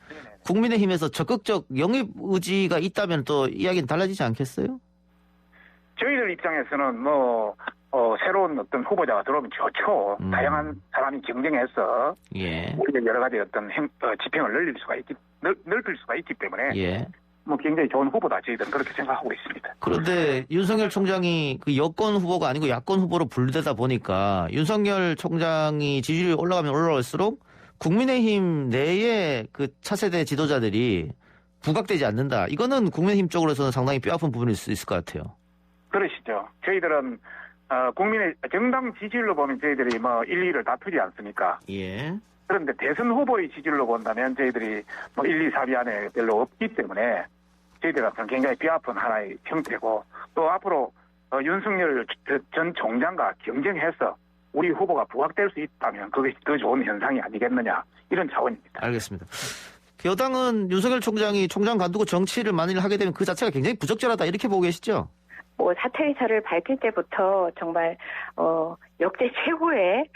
국민의힘에서 적극적 영입 의지가 있다면 또 이야기는 달라지지 않겠어요? 저희들 입장에서는 새로운 어떤 후보자가 들어오면 좋죠. 다양한 사람이 경쟁해서 예. 우리가 여러 가지 어떤 지평을 넓힐 수가 있기 때문에 예. 굉장히 좋은 후보다 저희들은 그렇게 생각하고 있습니다. 그런데 윤석열 총장이 여권 후보가 아니고 야권 후보로 분류되다 보니까 윤석열 총장이 지지율이 올라가면 올라갈수록 국민의힘 내의 차세대 지도자들이 부각되지 않는다. 이거는 국민의힘 쪽으로서는 상당히 뼈아픈 부분일 수 있을 것 같아요. 그러시죠. 저희들은 국민의 정당 지지율로 보면 저희들이 1, 2를 다투지 않습니까? 예. 그런데 대선 후보의 지지율로 본다면 저희들이 1, 2, 3위 안에 별로 없기 때문에 저희들은 굉장히 뼈아픈 하나의 형태고 또 앞으로 윤석열 전 총장과 경쟁해서 우리 후보가 부각될 수 있다면 그것이 더 좋은 현상이 아니겠느냐 이런 차원입니다. 알겠습니다. 여당은 윤석열 총장이 총장 관두고 정치를 만일 하게 되면 그 자체가 굉장히 부적절하다 이렇게 보고 계시죠? 사퇴 의사를 밝힐 때부터 정말 역대 최고의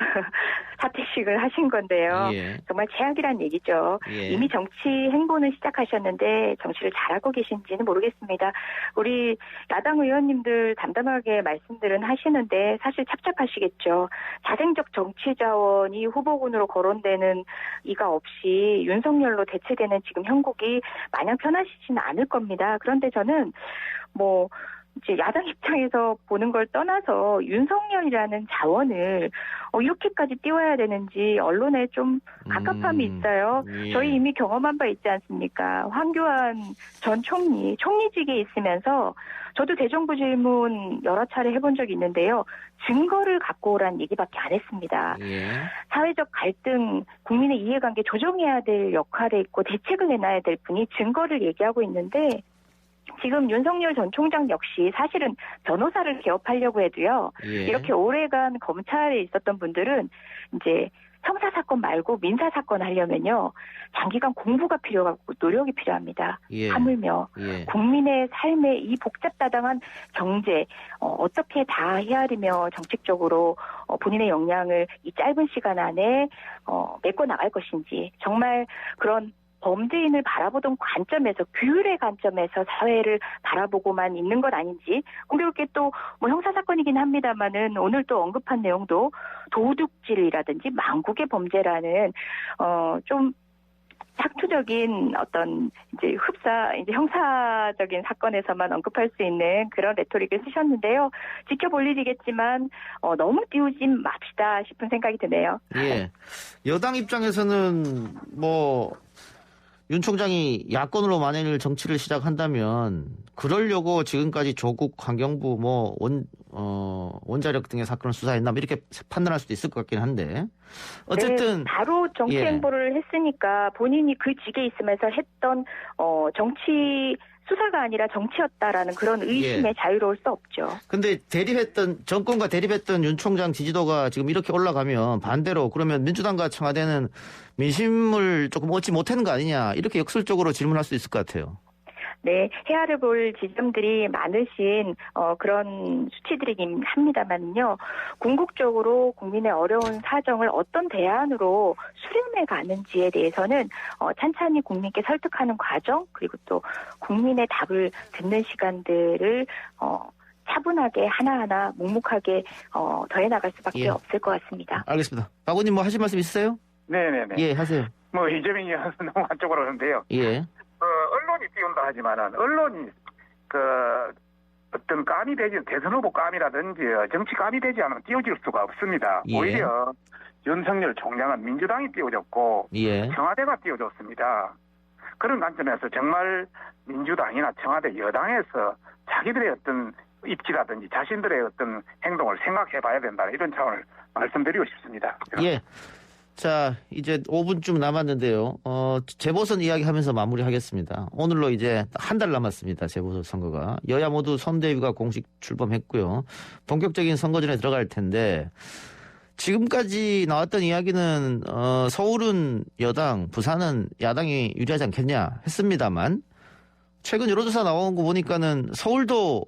사퇴식을 하신 건데요. 예. 정말 최악이란 얘기죠. 예. 이미 정치 행보는 시작하셨는데 정치를 잘하고 계신지는 모르겠습니다. 우리 야당 의원님들 담담하게 말씀들은 하시는데 사실 찹찹하시겠죠. 자생적 정치 자원이 후보군으로 거론되는 이가 없이 윤석열로 대체되는 지금 형국이 마냥 편하시지는 않을 겁니다. 그런데 저는 이제 야당 입장에서 보는 걸 떠나서 윤석열이라는 자원을 이렇게까지 띄워야 되는지 언론에 좀 갑갑함이 있어요. 예. 저희 이미 경험한 바 있지 않습니까? 황교안 전 총리직에 있으면서 저도 대정부 질문 여러 차례 해본 적이 있는데요. 증거를 갖고 오라는 얘기밖에 안 했습니다. 예. 사회적 갈등, 국민의 이해관계 조정해야 될 역할에 있고 대책을 내놔야 될 분이 증거를 얘기하고 있는데 지금 윤석열 전 총장 역시 사실은 변호사를 개업하려고 해도요. 예. 이렇게 오래간 검찰에 있었던 분들은 이제 형사사건 말고 민사사건 하려면요. 장기간 공부가 필요하고 노력이 필요합니다. 예. 하물며 예. 국민의 삶의 이 복잡다당한 경제 어떻게 다 헤아리며 정책적으로 본인의 역량을 이 짧은 시간 안에 메꿔 나갈 것인지 정말 그런 범죄인을 바라보던 관점에서 규율의 관점에서 사회를 바라보고만 있는 것 아닌지 공교롭게 또 형사사건이긴 합니다만은 오늘 또 언급한 내용도 도둑질이라든지 망국의 범죄라는 좀 학투적인 어떤 이제 형사적인 사건에서만 언급할 수 있는 그런 레토릭을 쓰셨는데요. 지켜볼 일이겠지만 너무 띄우지 맙시다 싶은 생각이 드네요. 예. 여당 입장에서는 윤 총장이 야권으로 만일 정치를 시작한다면 그러려고 지금까지 조국 환경부 원자력 등의 사건을 수사했나 이렇게 판단할 수도 있을 것 같긴 한데 어쨌든 네, 바로 정치 행보를 했으니까 본인이 그 직에 있으면서 했던 정치 수사가 아니라 정치였다라는 그런 의심에 자유로울 수 없죠. 근데 정권과 대립했던 윤 총장 지지도가 지금 이렇게 올라가면 반대로 그러면 민주당과 청와대는 민심을 조금 얻지 못하는 거 아니냐 이렇게 역설적으로 질문할 수 있을 것 같아요. 네, 헤아려 볼 지점들이 많으신 그런 수치들이긴 합니다만요. 궁극적으로 국민의 어려운 사정을 어떤 대안으로 수렴해 가는지에 대해서는 찬찬히 국민께 설득하는 과정 그리고 또 국민의 답을 듣는 시간들을 차분하게 하나하나 묵묵하게 더해 나갈 수밖에 없을 것 같습니다. 알겠습니다. 박 의원님 하실 말씀 있으세요? 네네네. 예, 하세요. 이재명이 너무 한쪽으로 하는데요. 예. 언론이 띄운다 하지만은 언론이 어떤 감이 되지 대선 후보 감이라든지 정치 감이 되지 않으면 띄워질 수가 없습니다. 예. 오히려 윤석열 총장은 민주당이 띄워줬고 청와대가 띄워줬습니다. 그런 관점에서 정말 민주당이나 청와대 여당에서 자기들의 어떤 입지라든지 자신들의 어떤 행동을 생각해 봐야 된다 이런 차원을 말씀드리고 싶습니다. 예. 자, 이제 5분쯤 남았는데요. 재보선 이야기하면서 마무리하겠습니다. 오늘로 이제 한 달 남았습니다. 재보선 선거가. 여야 모두 선대위가 공식 출범했고요. 본격적인 선거전에 들어갈 텐데 지금까지 나왔던 이야기는 서울은 여당, 부산은 야당이 유리하지 않겠냐 했습니다만 최근 여론조사 나온 거 보니까는 서울도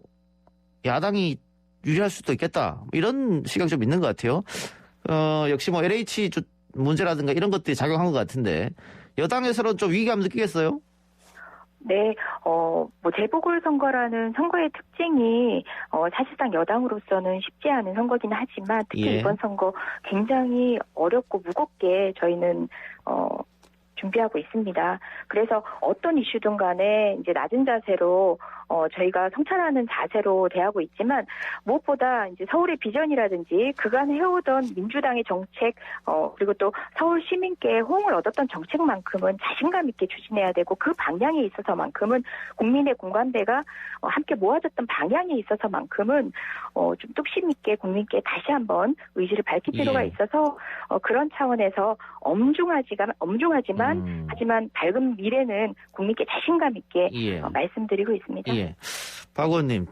야당이 유리할 수도 있겠다. 이런 시각이 좀 있는 것 같아요. 역시 LH 문제라든가 이런 것들이 작용한 것 같은데 여당에서는 좀 위기감 느끼겠어요? 네, 재보궐선거라는 선거의 특징이 사실상 여당으로서는 쉽지 않은 선거긴 하지만 특히 이번 선거 굉장히 어렵고 무겁게 저희는 준비하고 있습니다. 그래서 어떤 이슈든 간에 이제 낮은 자세로 저희가 성찰하는 자세로 대하고 있지만 무엇보다 이제 서울의 비전이라든지 그간 해오던 민주당의 정책 그리고 또 서울 시민께 호응을 얻었던 정책만큼은 자신감 있게 추진해야 되고 그 방향에 있어서만큼은 국민의 공감대가 함께 모아졌던 방향에 있어서만큼은 좀 뚝심 있게 국민께 다시 한번 의지를 밝힐 필요가 있어서 그런 차원에서 엄중하지만 하지만 밝은 미래는 국민께 자신감 있게 말씀드리고 있습니다. 예. 박 의원님,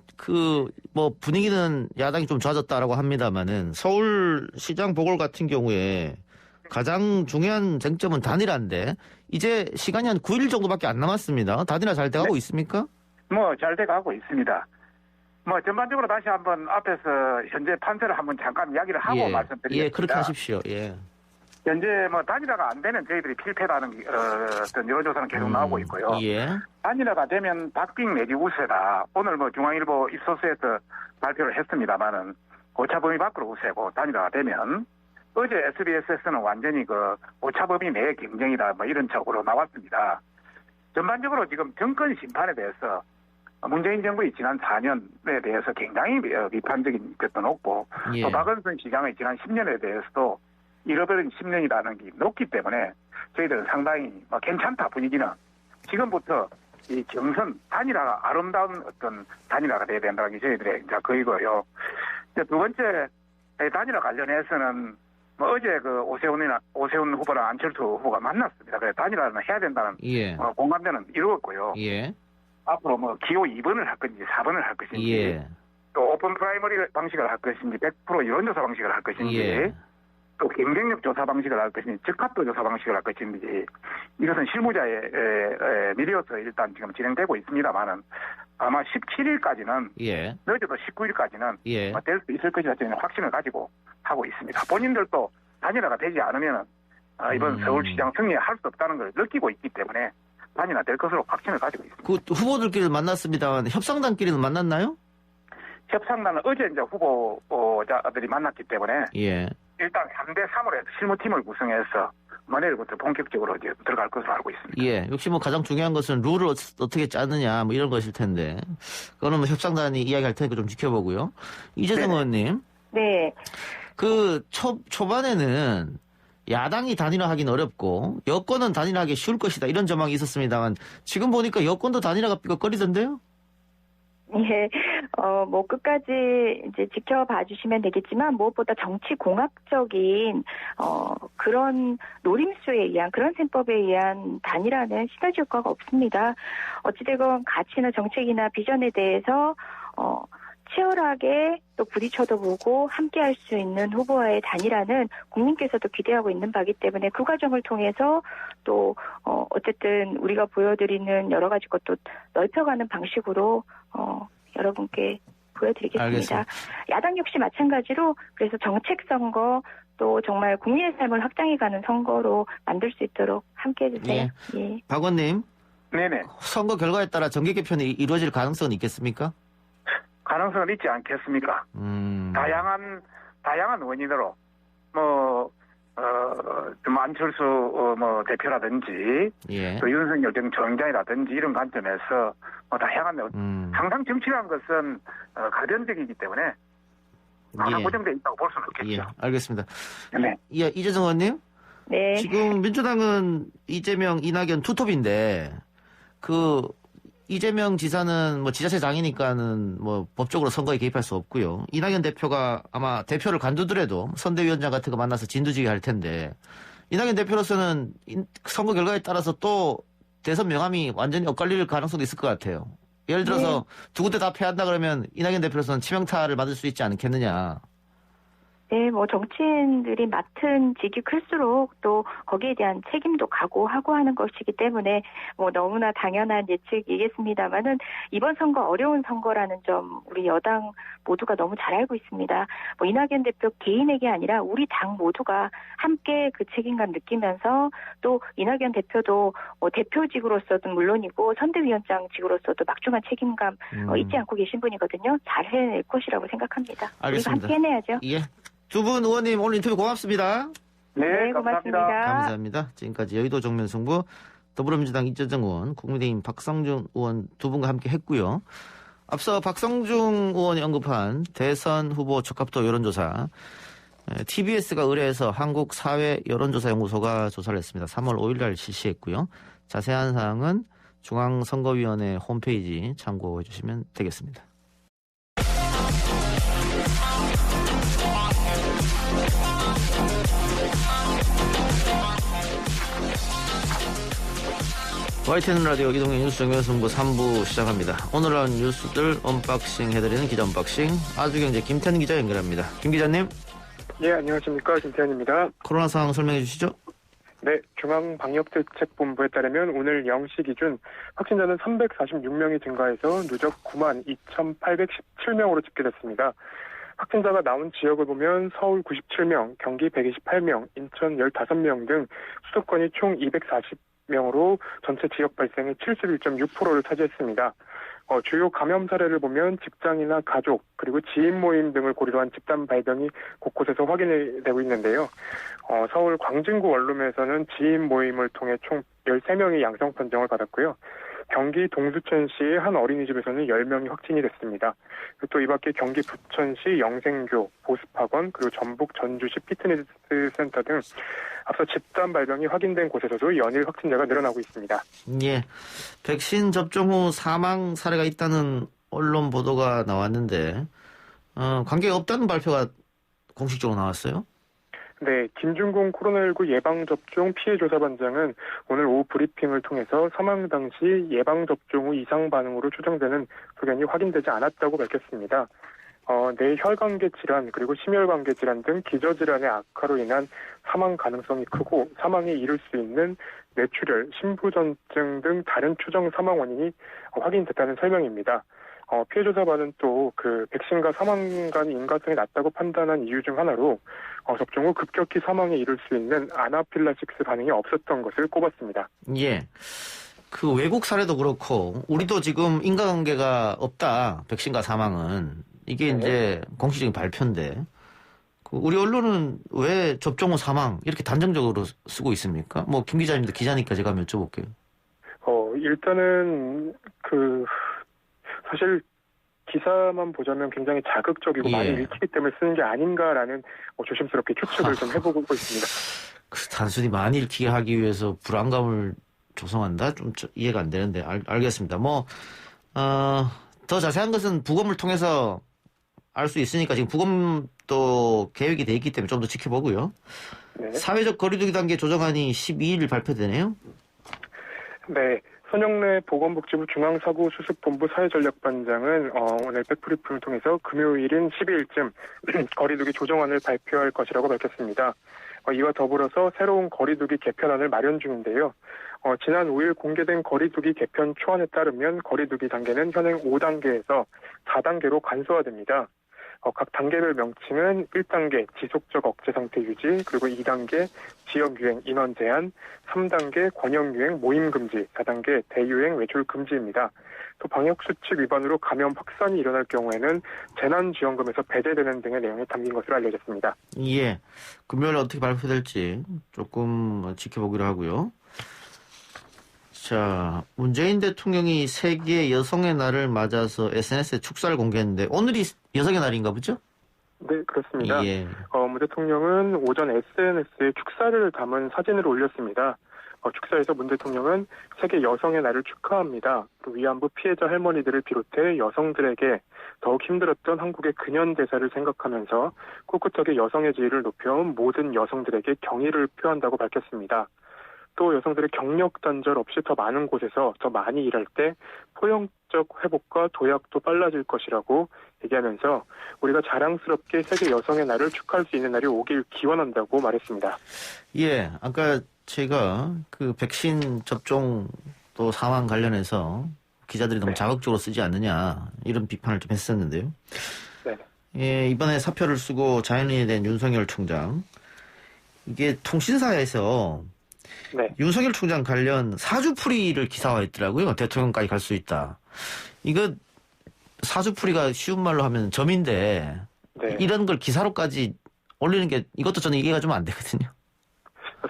분위기는 야당이 좀 좋아졌다라고 합니다만은 서울시장 보궐 같은 경우에 가장 중요한 쟁점은 단일화인데 이제 시간이 한 9일 정도밖에 안 남았습니다. 단일화 잘 돼가고 있습니까? 잘 돼가고 있습니다. 전반적으로 다시 한번 앞에서 현재 판세를 한번 잠깐 이야기를 하고 말씀드리겠습니다. 예, 그렇게 하십시오. 예. 현재 단일화가 안 되면 저희들이 필패라는 어떤 여론조사는 계속 나오고 있고요. 단일화가 되면 박빙 내지 우세다. 오늘 중앙일보 입소스에서 발표를 했습니다만은 오차범위 밖으로 우세고 단일화가 되면 어제 SBS에서는 완전히 오차범위 내의 경쟁이다 이런 쪽으로 나왔습니다. 전반적으로 지금 정권 심판에 대해서 문재인 정부의 지난 4년에 대해서 굉장히 비판적인 것도 높고 또 박원순 시장의 지난 10년에 대해서도 잃어버린 10년이라는 게 높기 때문에 저희들은 상당히 괜찮다 분위기는 지금부터 이 경선 단일화가 아름다운 어떤 단일화가 돼야 된다는 게 저희들의 그이고요. 두 번째 단일화 관련해서는 어제 오세훈 후보랑 안철수 후보가 만났습니다. 그래서 단일화는 해야 된다는 공감대는 이루었고요. 앞으로 기호 2번을 할 건지 4번을 할 것인지 또 오픈 프라이머리 방식을 할 것인지 100% 여론조사 방식을 할 것인지 또 경쟁력 조사 방식을 할 것인지 적합도 조사 방식을 할 것인지 이것은 실무자에 미리어서 일단 지금 진행되고 있습니다만은 아마 17일까지는 늦어도 19일까지는 될 수 있을 것이라 저는 확신을 가지고 하고 있습니다. 본인들도 단일화가 되지 않으면 이번 서울시장 승리할 수 없다는 걸 느끼고 있기 때문에 단일화 될 것으로 확신을 가지고 있습니다. 그 후보들끼리 만났습니다만 협상단끼리는 만났나요? 협상단은 어제 이제 후보자들이 만났기 때문에 일단 3대 3으로 해서 실무팀을 구성해서 내일부터 본격적으로 이제 들어갈 것으로 알고 있습니다. 예, 역시 뭐 가장 중요한 것은 룰을 어떻게 짜느냐 뭐 이런 것일 텐데 그거는 뭐 협상단이 이야기할 테니까 좀 지켜보고요. 이재정 의원님. 네. 그 초반에는 야당이 단일화하기는 어렵고 여권은 단일화하기 쉬울 것이다 이런 전망이 있었습니다만 지금 보니까 여권도 단일화가 삐걱거리던데요? 예, 뭐 끝까지 이제 지켜봐 주시면 되겠지만 무엇보다 정치 공학적인 그런 노림수에 의한 그런 셈법에 의한 단일화는 시너지 효과가 없습니다. 어찌되건 가치나 정책이나 비전에 대해서 치열하게 또 부딪혀도 보고 함께할 수 있는 후보와의 단일화는 국민께서도 기대하고 있는 바기 때문에 그 과정을 통해서 또 어쨌든 우리가 보여드리는 여러 가지 것도 넓혀가는 방식으로 여러분께 보여드리겠습니다. 알겠습니다. 야당 역시 마찬가지로 그래서 정책 선거 또 정말 국민의 삶을 확장해가는 선거로 만들 수 있도록 함께해 주세요. 예. 예. 박 의원님. 네네. 선거 결과에 따라 정계 개편이 이루어질 가능성은 있겠습니까? 가능성은 있지 않겠습니까? 다양한 원인으로 좀 안철수 대표라든지 예. 또 윤석열 등 정장이라든지 이런 관점에서 다양한 항상 정치라는 것은 가변적이기 때문에 항상 고정되어 있다고 볼 수는 없겠죠. 예, 알겠습니다. 네. 예, 이재정 의원님. 네. 지금 민주당은 이재명, 이낙연 투톱인데 이재명 지사는 뭐 지자체장이니까는 뭐 법적으로 선거에 개입할 수 없고요. 이낙연 대표가 아마 대표를 관두더라도 선대위원장 같은 거 만나서 진두지휘 할 텐데 이낙연 대표로서는 선거 결과에 따라서 또 대선 명함이 완전히 엇갈릴 가능성도 있을 것 같아요. 예를 들어서 두 군데 다 패한다 그러면 이낙연 대표로서는 치명타를 받을 수 있지 않겠느냐. 네, 뭐 정치인들이 맡은 직이 클수록 또 거기에 대한 책임도 각오하고 하는 것이기 때문에 뭐 너무나 당연한 예측이겠습니다만은 이번 선거 어려운 선거라는 점 우리 여당 모두가 너무 잘 알고 있습니다. 뭐 이낙연 대표 개인에게 아니라 우리 당 모두가 함께 그 책임감 느끼면서 또 이낙연 대표도 뭐 대표직으로서도 물론이고 선대위원장직으로서도 막중한 책임감 잊지 않고 계신 분이거든요. 잘 해낼 것이라고 생각합니다. 알겠습니다. 우리가 함께 해내야죠. 예. 두 분 의원님 오늘 인터뷰 고맙습니다. 네, 고맙습니다. 감사합니다. 지금까지 여의도 정면승부 더불어민주당 이재정 의원, 국민의힘 박성중 의원 두 분과 함께 했고요. 앞서 박성중 의원이 언급한 대선 후보 적합도 여론조사 TBS가 의뢰해서 한국사회여론조사연구소가 조사를 했습니다. 3월 5일 날 실시했고요. 자세한 사항은 중앙선거위원회 홈페이지 참고해 주시면 되겠습니다. YTN 라디오 이동현 뉴스 정면승부 3부 시작합니다. 오늘 나온 뉴스들 언박싱 해드리는 기자 언박싱 아주경제 김태현 기자 연결합니다. 김 기자님. 예, 안녕하십니까. 김태현입니다. 코로나 상황 설명해 주시죠. 네, 중앙방역대책본부에 따르면 오늘 0시 기준 확진자는 346명이 증가해서 누적 92,817명으로 집계됐습니다. 확진자가 나온 지역을 보면 서울 97명, 경기 128명, 인천 15명 등 수도권이 총 240명으로 전체 지역 발생의 71.6%를 차지했습니다. 주요 감염 사례를 보면 직장이나 가족 그리고 지인 모임 등을 고리로 한 집단 발병이 곳곳에서 확인이 되고 있는데요. 서울 광진구 원룸에서는 지인 모임을 통해 총 13명이 양성 판정을 받았고요. 경기 동두천시의 한 어린이집에서는 10명이 확진이 됐습니다. 또 이 밖에 경기 부천시 영생교, 보습학원, 그리고 전북 전주시 피트니스 센터 등 앞서 집단 발병이 확인된 곳에서도 연일 확진자가 늘어나고 있습니다. 예, 백신 접종 후 사망 사례가 있다는 언론 보도가 나왔는데 관계가 없다는 발표가 공식적으로 나왔어요? 네, 김준공 코로나19 예방접종 피해조사반장은 오늘 오후 브리핑을 통해서 사망 당시 예방접종 후 이상 반응으로 추정되는 소견이 확인되지 않았다고 밝혔습니다. 뇌혈관계 질환 그리고 심혈관계 질환 등 기저질환의 악화로 인한 사망 가능성이 크고 사망에 이를 수 있는 뇌출혈, 심부전증 등 다른 추정 사망 원인이 확인됐다는 설명입니다. 피해조사반은 또 백신과 사망 간 인과성이 낮다고 판단한 이유 중 하나로 접종 후 급격히 사망에 이를 수 있는 아나필라식스 반응이 없었던 것을 꼽았습니다. 예. 그 외국 사례도 그렇고 우리도 지금 인과관계가 없다. 백신과 사망은. 이게 이제 공식적인 발표인데 우리 언론은 왜 접종 후 사망 이렇게 단정적으로 쓰고 있습니까? 뭐 김 기자님도 기자니까 제가 한번 여쭤볼게요. 일단은 사실 기사만 보자면 굉장히 자극적이고 많이 읽히기 때문에 쓰는 게 아닌가라는 조심스럽게 추측을 좀 해보고 있습니다. 단순히 많이 읽히게 하기 위해서 불안감을 조성한다? 좀 이해가 안 되는데 알겠습니다. 더 자세한 것은 부검을 통해서 알 수 있으니까 지금 부검도 계획이 돼 있기 때문에 좀 더 지켜보고요. 네. 사회적 거리두기 단계 조정안이 12일 발표되네요. 네. 손영래 보건복지부 중앙사고수습본부 사회전략반장은 오늘 백브리핑을 통해서 금요일인 12일쯤 거리두기 조정안을 발표할 것이라고 밝혔습니다. 이와 더불어서 새로운 거리두기 개편안을 마련 중인데요. 지난 5일 공개된 거리두기 개편 초안에 따르면 거리두기 단계는 현행 5단계에서 4단계로 간소화됩니다. 각 단계별 명칭은 1단계 지속적 억제 상태 유지, 그리고 2단계 지역유행 인원 제한, 3단계 권역유행 모임 금지, 4단계 대유행 외출 금지입니다. 또 방역수칙 위반으로 감염 확산이 일어날 경우에는 재난지원금에서 배제되는 등의 내용이 담긴 것으로 알려졌습니다. 예, 금요일 어떻게 발표될지 조금 지켜보기로 하고요. 자, 문재인 대통령이 세계 여성의 날을 맞아서 SNS에 축사를 공개했는데 오늘이 여성의 날인가 보죠? 네, 그렇습니다. 예. 문 대통령은 오전 SNS에 축사를 담은 사진을 올렸습니다. 축사에서 문 대통령은 세계 여성의 날을 축하합니다. 위안부 피해자 할머니들을 비롯해 여성들에게 더욱 힘들었던 한국의 근현대사를 생각하면서 꿋꿋하게 여성의 지위를 높여온 모든 여성들에게 경의를 표한다고 밝혔습니다. 또 여성들의 경력 단절 없이 더 많은 곳에서 더 많이 일할 때 포용적 회복과 도약도 빨라질 것이라고 얘기하면서 우리가 자랑스럽게 세계 여성의 날을 축하할 수 있는 날이 오길 기원한다고 말했습니다. 예, 아까 제가 그 백신 접종 또 사망 관련해서 기자들이 너무 자극적으로 쓰지 않느냐 이런 비판을 좀 했었는데요. 네. 예, 이번에 사표를 쓰고 자연인이 된 윤석열 총장, 이게 통신사에서 네. 윤석열 총장 관련 사주풀이를 기사화했더라고요. 대통령까지 갈 수 있다. 이거 사주풀이가 쉬운 말로 하면 점인데 네. 이런 걸 기사로까지 올리는 게 이것도 저는 이해가 좀 안 되거든요.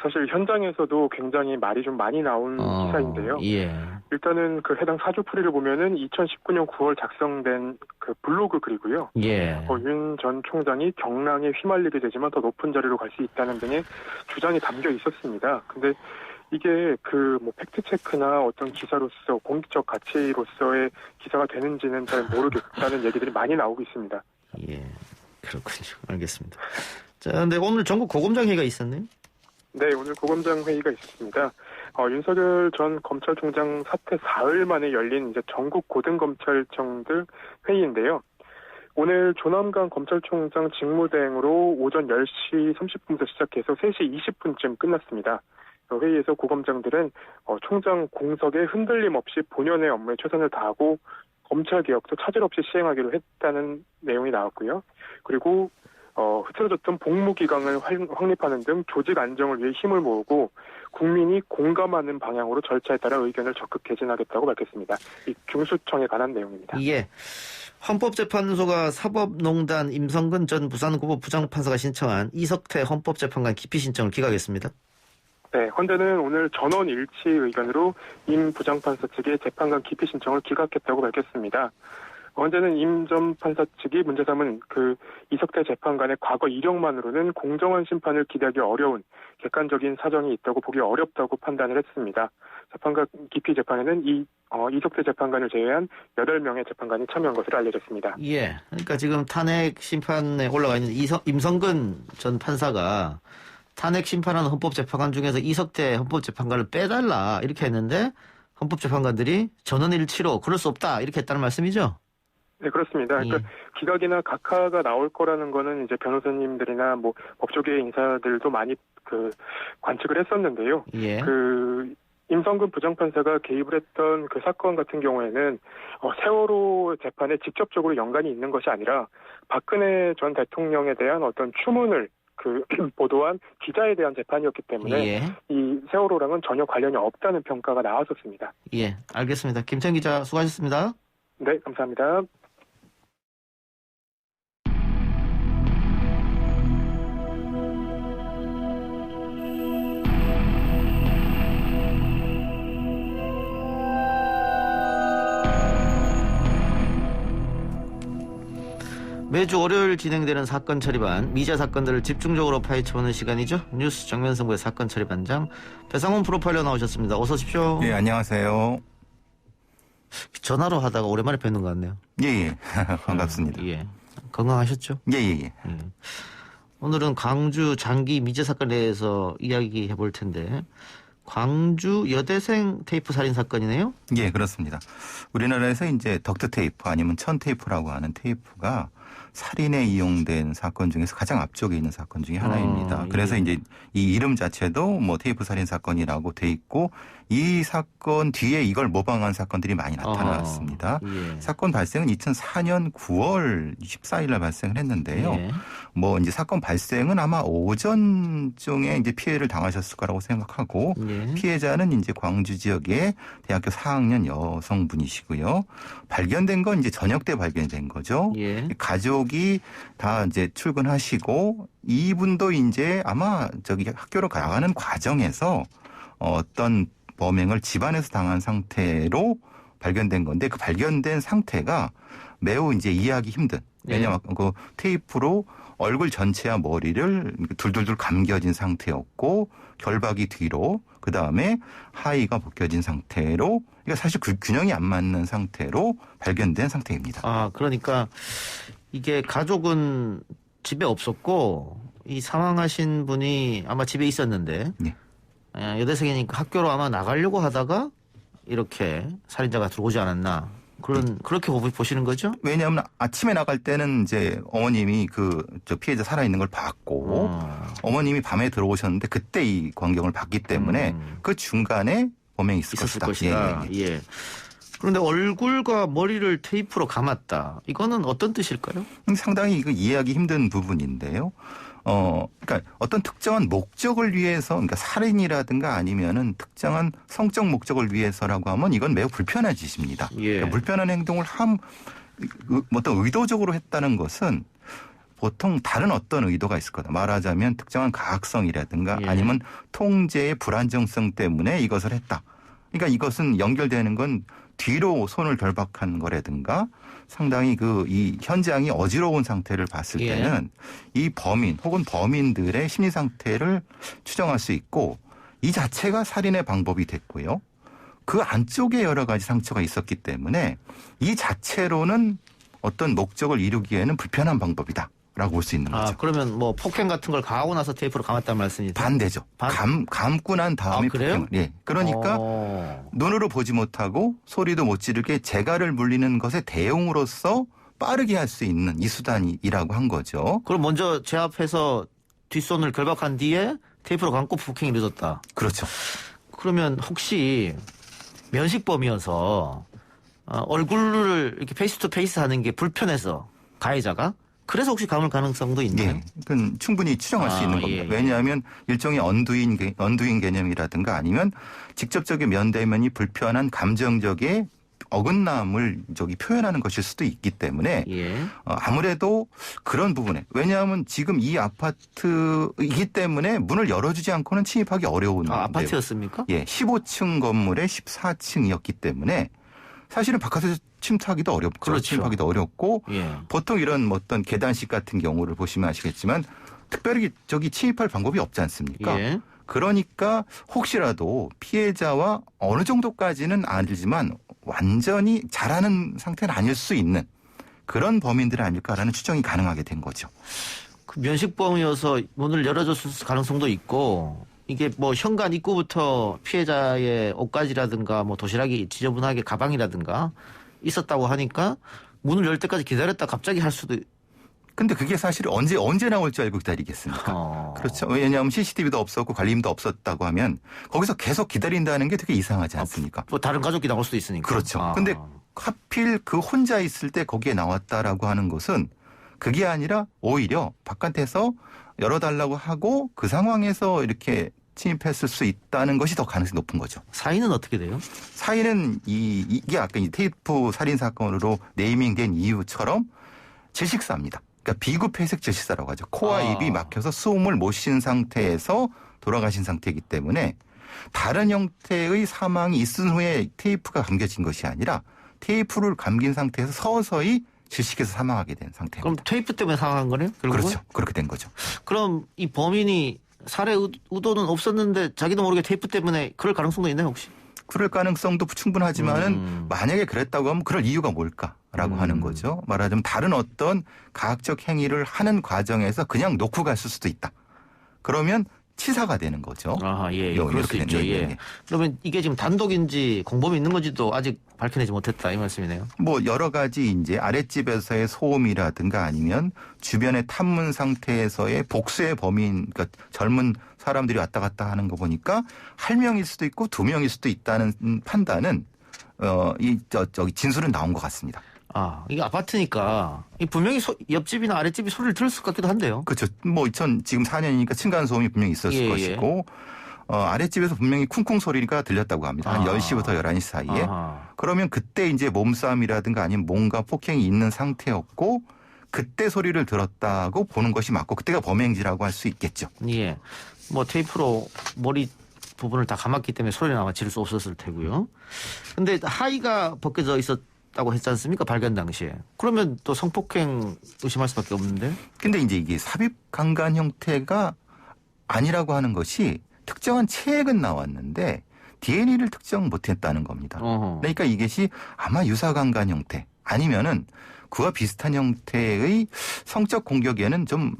사실 현장에서도 굉장히 말이 좀 많이 나온 기사인데요. 예. 일단은 그 해당 사주풀이를 보면은 2019년 9월 작성된 그 블로그 글이고요. 예. 윤 전 총장이 경랑에 휘말리게 되지만 더 높은 자리로 갈 수 있다는 등의 주장이 담겨 있었습니다. 근데 이게 팩트 체크나 어떤 기사로서 공익적 가치로서의 기사가 되는지는 잘 모르겠다는 얘기들이 많이 나오고 있습니다. 예. 그렇군요. 알겠습니다. 자, 근데 오늘 전국 고검장 회의가 있었네요. 네, 오늘 고검장 회의가 있었습니다. 윤석열 전 검찰총장 사퇴 사흘 만에 열린 이제 전국 고등검찰청들 회의인데요. 오늘 조남관 검찰총장 직무대행으로 오전 10시 30분부터 시작해서 3시 20분쯤 끝났습니다. 회의에서 고검장들은 총장 공석에 흔들림 없이 본연의 업무에 최선을 다하고 검찰개혁도 차질 없이 시행하기로 했다는 내용이 나왔고요. 그리고 흐트러졌던 복무기강을 확립하는 등 조직 안정을 위해 힘을 모으고 국민이 공감하는 방향으로 절차에 따라 의견을 적극 개진하겠다고 밝혔습니다. 이 중수청에 관한 내용입니다. 예. 헌법재판소가 사법농단 임성근 전 부산고법 부장판사가 신청한 이석태 헌법재판관 기피 신청을 기각했습니다. 네, 헌재는 오늘 전원 일치 의견으로 임 부장판사 측의 재판관 기피 신청을 기각했다고 밝혔습니다. 헌재는 임 전 판사 측이 문제 삼은 이석태 재판관의 과거 이력만으로는 공정한 심판을 기대하기 어려운 객관적인 사정이 있다고 보기 어렵다고 판단을 했습니다. 재판관 기피 재판에는 이석태 재판관을 제외한 8명의 재판관이 참여한 것으로 알려졌습니다. 예, 그러니까 지금 탄핵 심판에 올라가 있는 임성근 전 판사가 탄핵 심판하는 헌법재판관 중에서 이석태 헌법재판관을 빼달라 이렇게 했는데 헌법재판관들이 전원일치로 그럴 수 없다 이렇게 했다는 말씀이죠? 네, 그렇습니다. 그러니까 기각이나 각하가 나올 거라는 거는 이제 변호사님들이나 법조계 인사들도 많이 관측을 했었는데요. 예. 임성근 부장판사가 개입을 했던 그 사건 같은 경우에는 세월호 재판에 직접적으로 연관이 있는 것이 아니라 박근혜 전 대통령에 대한 어떤 추문을 보도한 기자에 대한 재판이었기 때문에 예. 이 세월호랑은 전혀 관련이 없다는 평가가 나왔었습니다. 예, 알겠습니다. 김천 기자 수고하셨습니다. 네, 감사합니다. 매주 월요일 진행되는 사건 처리반, 미제 사건들을 집중적으로 파헤쳐보는 시간이죠. 뉴스 정면승부의 사건 처리반장 배상훈 프로파일러 나오셨습니다. 어서 오십시오. 예, 안녕하세요. 전화로 하다가 오랜만에 뵙는 것 같네요. 예. 반갑습니다. 예. 건강하셨죠? 예. 오늘은 광주 장기 미제 사건에 대해서 이야기해 볼 텐데, 광주 여대생 테이프 살인 사건이네요? 예, 그렇습니다. 우리나라에서 이제 덕트 테이프 아니면 천 테이프라고 하는 테이프가 살인에 이용된 사건 중에서 가장 앞쪽에 있는 사건 중에 하나입니다. 그래서 예. 이제 이 이름 자체도 뭐 테이프 살인 사건이라고 돼 있고, 이 사건 뒤에 이걸 모방한 사건들이 많이 나타났습니다. 예. 사건 발생은 2004년 9월 24일 날 발생을 했는데요. 예. 뭐 이제 사건 발생은 아마 오전중에 이제 피해를 당하셨을 거라고 생각하고, 예. 피해자는 이제 광주 지역의 대학교 4학년 여성분이시고요. 발견된 건 이제 저녁 때 발견된 거죠. 예. 가족이 다 이제 출근하시고, 이분도 이제 아마 저기 학교로 나가는 과정에서 어떤 범행을 집안에서 당한 상태로 발견된 건데, 그 발견된 상태가 매우 이제 이해하기 힘든. 왜냐하면 그 테이프로 얼굴 전체와 머리를 둘둘둘 감겨진 상태였고, 결박이 뒤로, 그 다음에 하의가 벗겨진 상태로, 그러니까 사실 균형이 안 맞는 상태로 발견된 상태입니다. 아, 그러니까 이게 가족은 집에 없었고, 이 사망하신 분이 아마 집에 있었는데, 네. 여대생이니까 학교로 아마 나가려고 하다가 이렇게 살인자가 들어오지 않았나. 그렇게 보시는 거죠? 왜냐하면 아침에 나갈 때는 이제 어머님이 저 피해자 살아있는 걸 봤고, 어머님이 밤에 들어오셨는데 그때 이 광경을 봤기 때문에 그 중간에 범행이 있었을 것이다. 예. 그런데 얼굴과 머리를 테이프로 감았다. 이거는 어떤 뜻일까요? 상당히 이거 이해하기 힘든 부분인데요. 그러니까 어떤 특정한 목적을 위해서, 그러니까 살인이라든가 아니면은 특정한 성적 목적을 위해서라고 하면 이건 매우 불편한 짓입니다. 예. 그러니까 불편한 행동을 어떤 의도적으로 했다는 것은 보통 다른 어떤 의도가 있을 거다. 말하자면 특정한 가학성이라든가 예. 아니면 통제의 불안정성 때문에 이것을 했다. 그러니까 이것은 연결되는 건 뒤로 손을 결박한 거라든가 상당히 이 현장이 어지러운 상태를 봤을 예. 때는 이 범인 혹은 범인들의 심리 상태를 추정할 수 있고, 이 자체가 살인의 방법이 됐고요. 그 안쪽에 여러 가지 상처가 있었기 때문에 이 자체로는 어떤 목적을 이루기에는 불편한 방법이다. 라고 볼 수 있는 거죠. 그러면 뭐 폭행 같은 걸 가하고 나서 테이프로 감았다는 말씀이죠? 반대죠. 감고 난 다음에 폭행을. 예. 그러니까 눈으로 보지 못하고 소리도 못 지르게 재갈을 물리는 것의 대용으로서 빠르게 할 수 있는 이 수단이라고 한 거죠. 그럼 먼저 제 앞에서 뒷손을 결박한 뒤에 테이프로 감고 폭행이 늦었다. 그렇죠. 그러면 혹시 면식범이어서 얼굴을 이렇게 페이스 투 페이스 하는 게 불편해서 가해자가? 그래서 혹시 감을 가능성도 있나요? 네, 그건 충분히 추정할 수 있는 겁니다. 예. 왜냐하면 일종의 언두인 개념이라든가 아니면 직접적인 면대면이 불편한 감정적인 어긋남을 표현하는 것일 수도 있기 때문에 예. 아무래도 그런 부분에, 왜냐하면 지금 이 아파트이기 때문에 문을 열어주지 않고는 침입하기 어려운 아파트였습니까? 예, 15층 건물의 14층이었기 때문에 사실은 바깥에서 침투하기도 어렵고, 그렇죠. 침입하기도 어렵고, 예. 보통 이런 어떤 계단식 같은 경우를 보시면 아시겠지만 특별히 침입할 방법이 없지 않습니까? 예. 그러니까 혹시라도 피해자와 어느 정도까지는 알지만 완전히 잘하는 상태는 아닐 수 있는 그런 범인들이 아닐까라는 추정이 가능하게 된 거죠. 그 면식범이어서 문을 열어줬을 가능성도 있고, 이게 뭐 현관 입구부터 피해자의 옷가지라든가 뭐 도시락이 지저분하게 가방이라든가 있었다고 하니까 문을 열 때까지 기다렸다 갑자기 할 수도. 근데 그게 사실 언제 나올 줄 알고 기다리겠습니까? 그렇죠. 왜냐하면 CCTV도 없었고 관리인도 없었다고 하면 거기서 계속 기다린다는 게 되게 이상하지 않습니까? 뭐 다른 가족이 나올 수도 있으니까. 그렇죠. 근데 하필 그 혼자 있을 때 거기에 나왔다라고 하는 것은 그게 아니라 오히려 바깥에서 열어달라고 하고 그 상황에서 이렇게 침입했을 수 있다는 것이 더 가능성이 높은 거죠. 사인은 어떻게 돼요? 사인은 이게 아까 테이프 살인 사건으로 네이밍된 이유처럼 질식사입니다. 그러니까 비구폐색 질식사라고 하죠. 코와 입이 막혀서 숨을 못 쉰 상태에서 돌아가신 상태이기 때문에 다른 형태의 사망이 있은 후에 테이프가 감겨진 것이 아니라 테이프를 감긴 상태에서 서서히 질식해서 사망하게 된 상태입니다. 그럼 테이프 때문에 사망한 거네요? 결국은? 그렇죠. 그렇게 된 거죠. 그럼 이 범인이 살해 의도는 없었는데 자기도 모르게 테이프 때문에 그럴 가능성도 있나요 혹시? 그럴 가능성도 충분하지만은 만약에 그랬다고 하면 그럴 이유가 뭘까라고 하는 거죠. 말하자면 다른 어떤 가학적 행위를 하는 과정에서 그냥 놓고 갔을 수도 있다. 그러면 치사가 되는 거죠. 아하, 예, 그럴 수 있죠. 예. 그러면 이게 지금 단독인지 공범이 있는 건지도 아직 밝혀내지 못했다 이 말씀이네요. 뭐 여러 가지 이제 아랫집에서의 소음이라든가 아니면 주변의 탐문 상태에서의 복수의 범인, 그러니까 젊은 사람들이 왔다 갔다 하는 거 보니까 한 명일 수도 있고 두 명일 수도 있다는 판단은 저기 진술은 나온 것 같습니다. 아, 이게 아파트니까 분명히 옆집이나 아랫집이 소리를 들었을 것 같기도 한데요. 그렇죠. 뭐 지금 4년이니까 층간소음이 분명히 있었을 것이고 아랫집에서 분명히 쿵쿵 소리가 들렸다고 합니다. 한 10시부터 11시 사이에. 그러면 그때 이제 몸싸움이라든가 아니면 뭔가 폭행이 있는 상태였고 그때 소리를 들었다고 보는 것이 맞고 그때가 범행지라고 할 수 있겠죠. 예. 뭐 테이프로 머리 부분을 다 감았기 때문에 소리는 아마 지를 수 없었을 테고요. 근데 하의가 벗겨져 있었다고 했지 않습니까? 발견 당시에. 그러면 또 성폭행 의심할 수밖에 없는데. 근데 이제 이게 삽입 강간 형태가 아니라고 하는 것이 특정한 체액은 나왔는데 DNA를 특정 못했다는 겁니다. 그러니까 이것이 아마 유사 강간 형태 아니면은 그와 비슷한 형태의 성적 공격에는 좀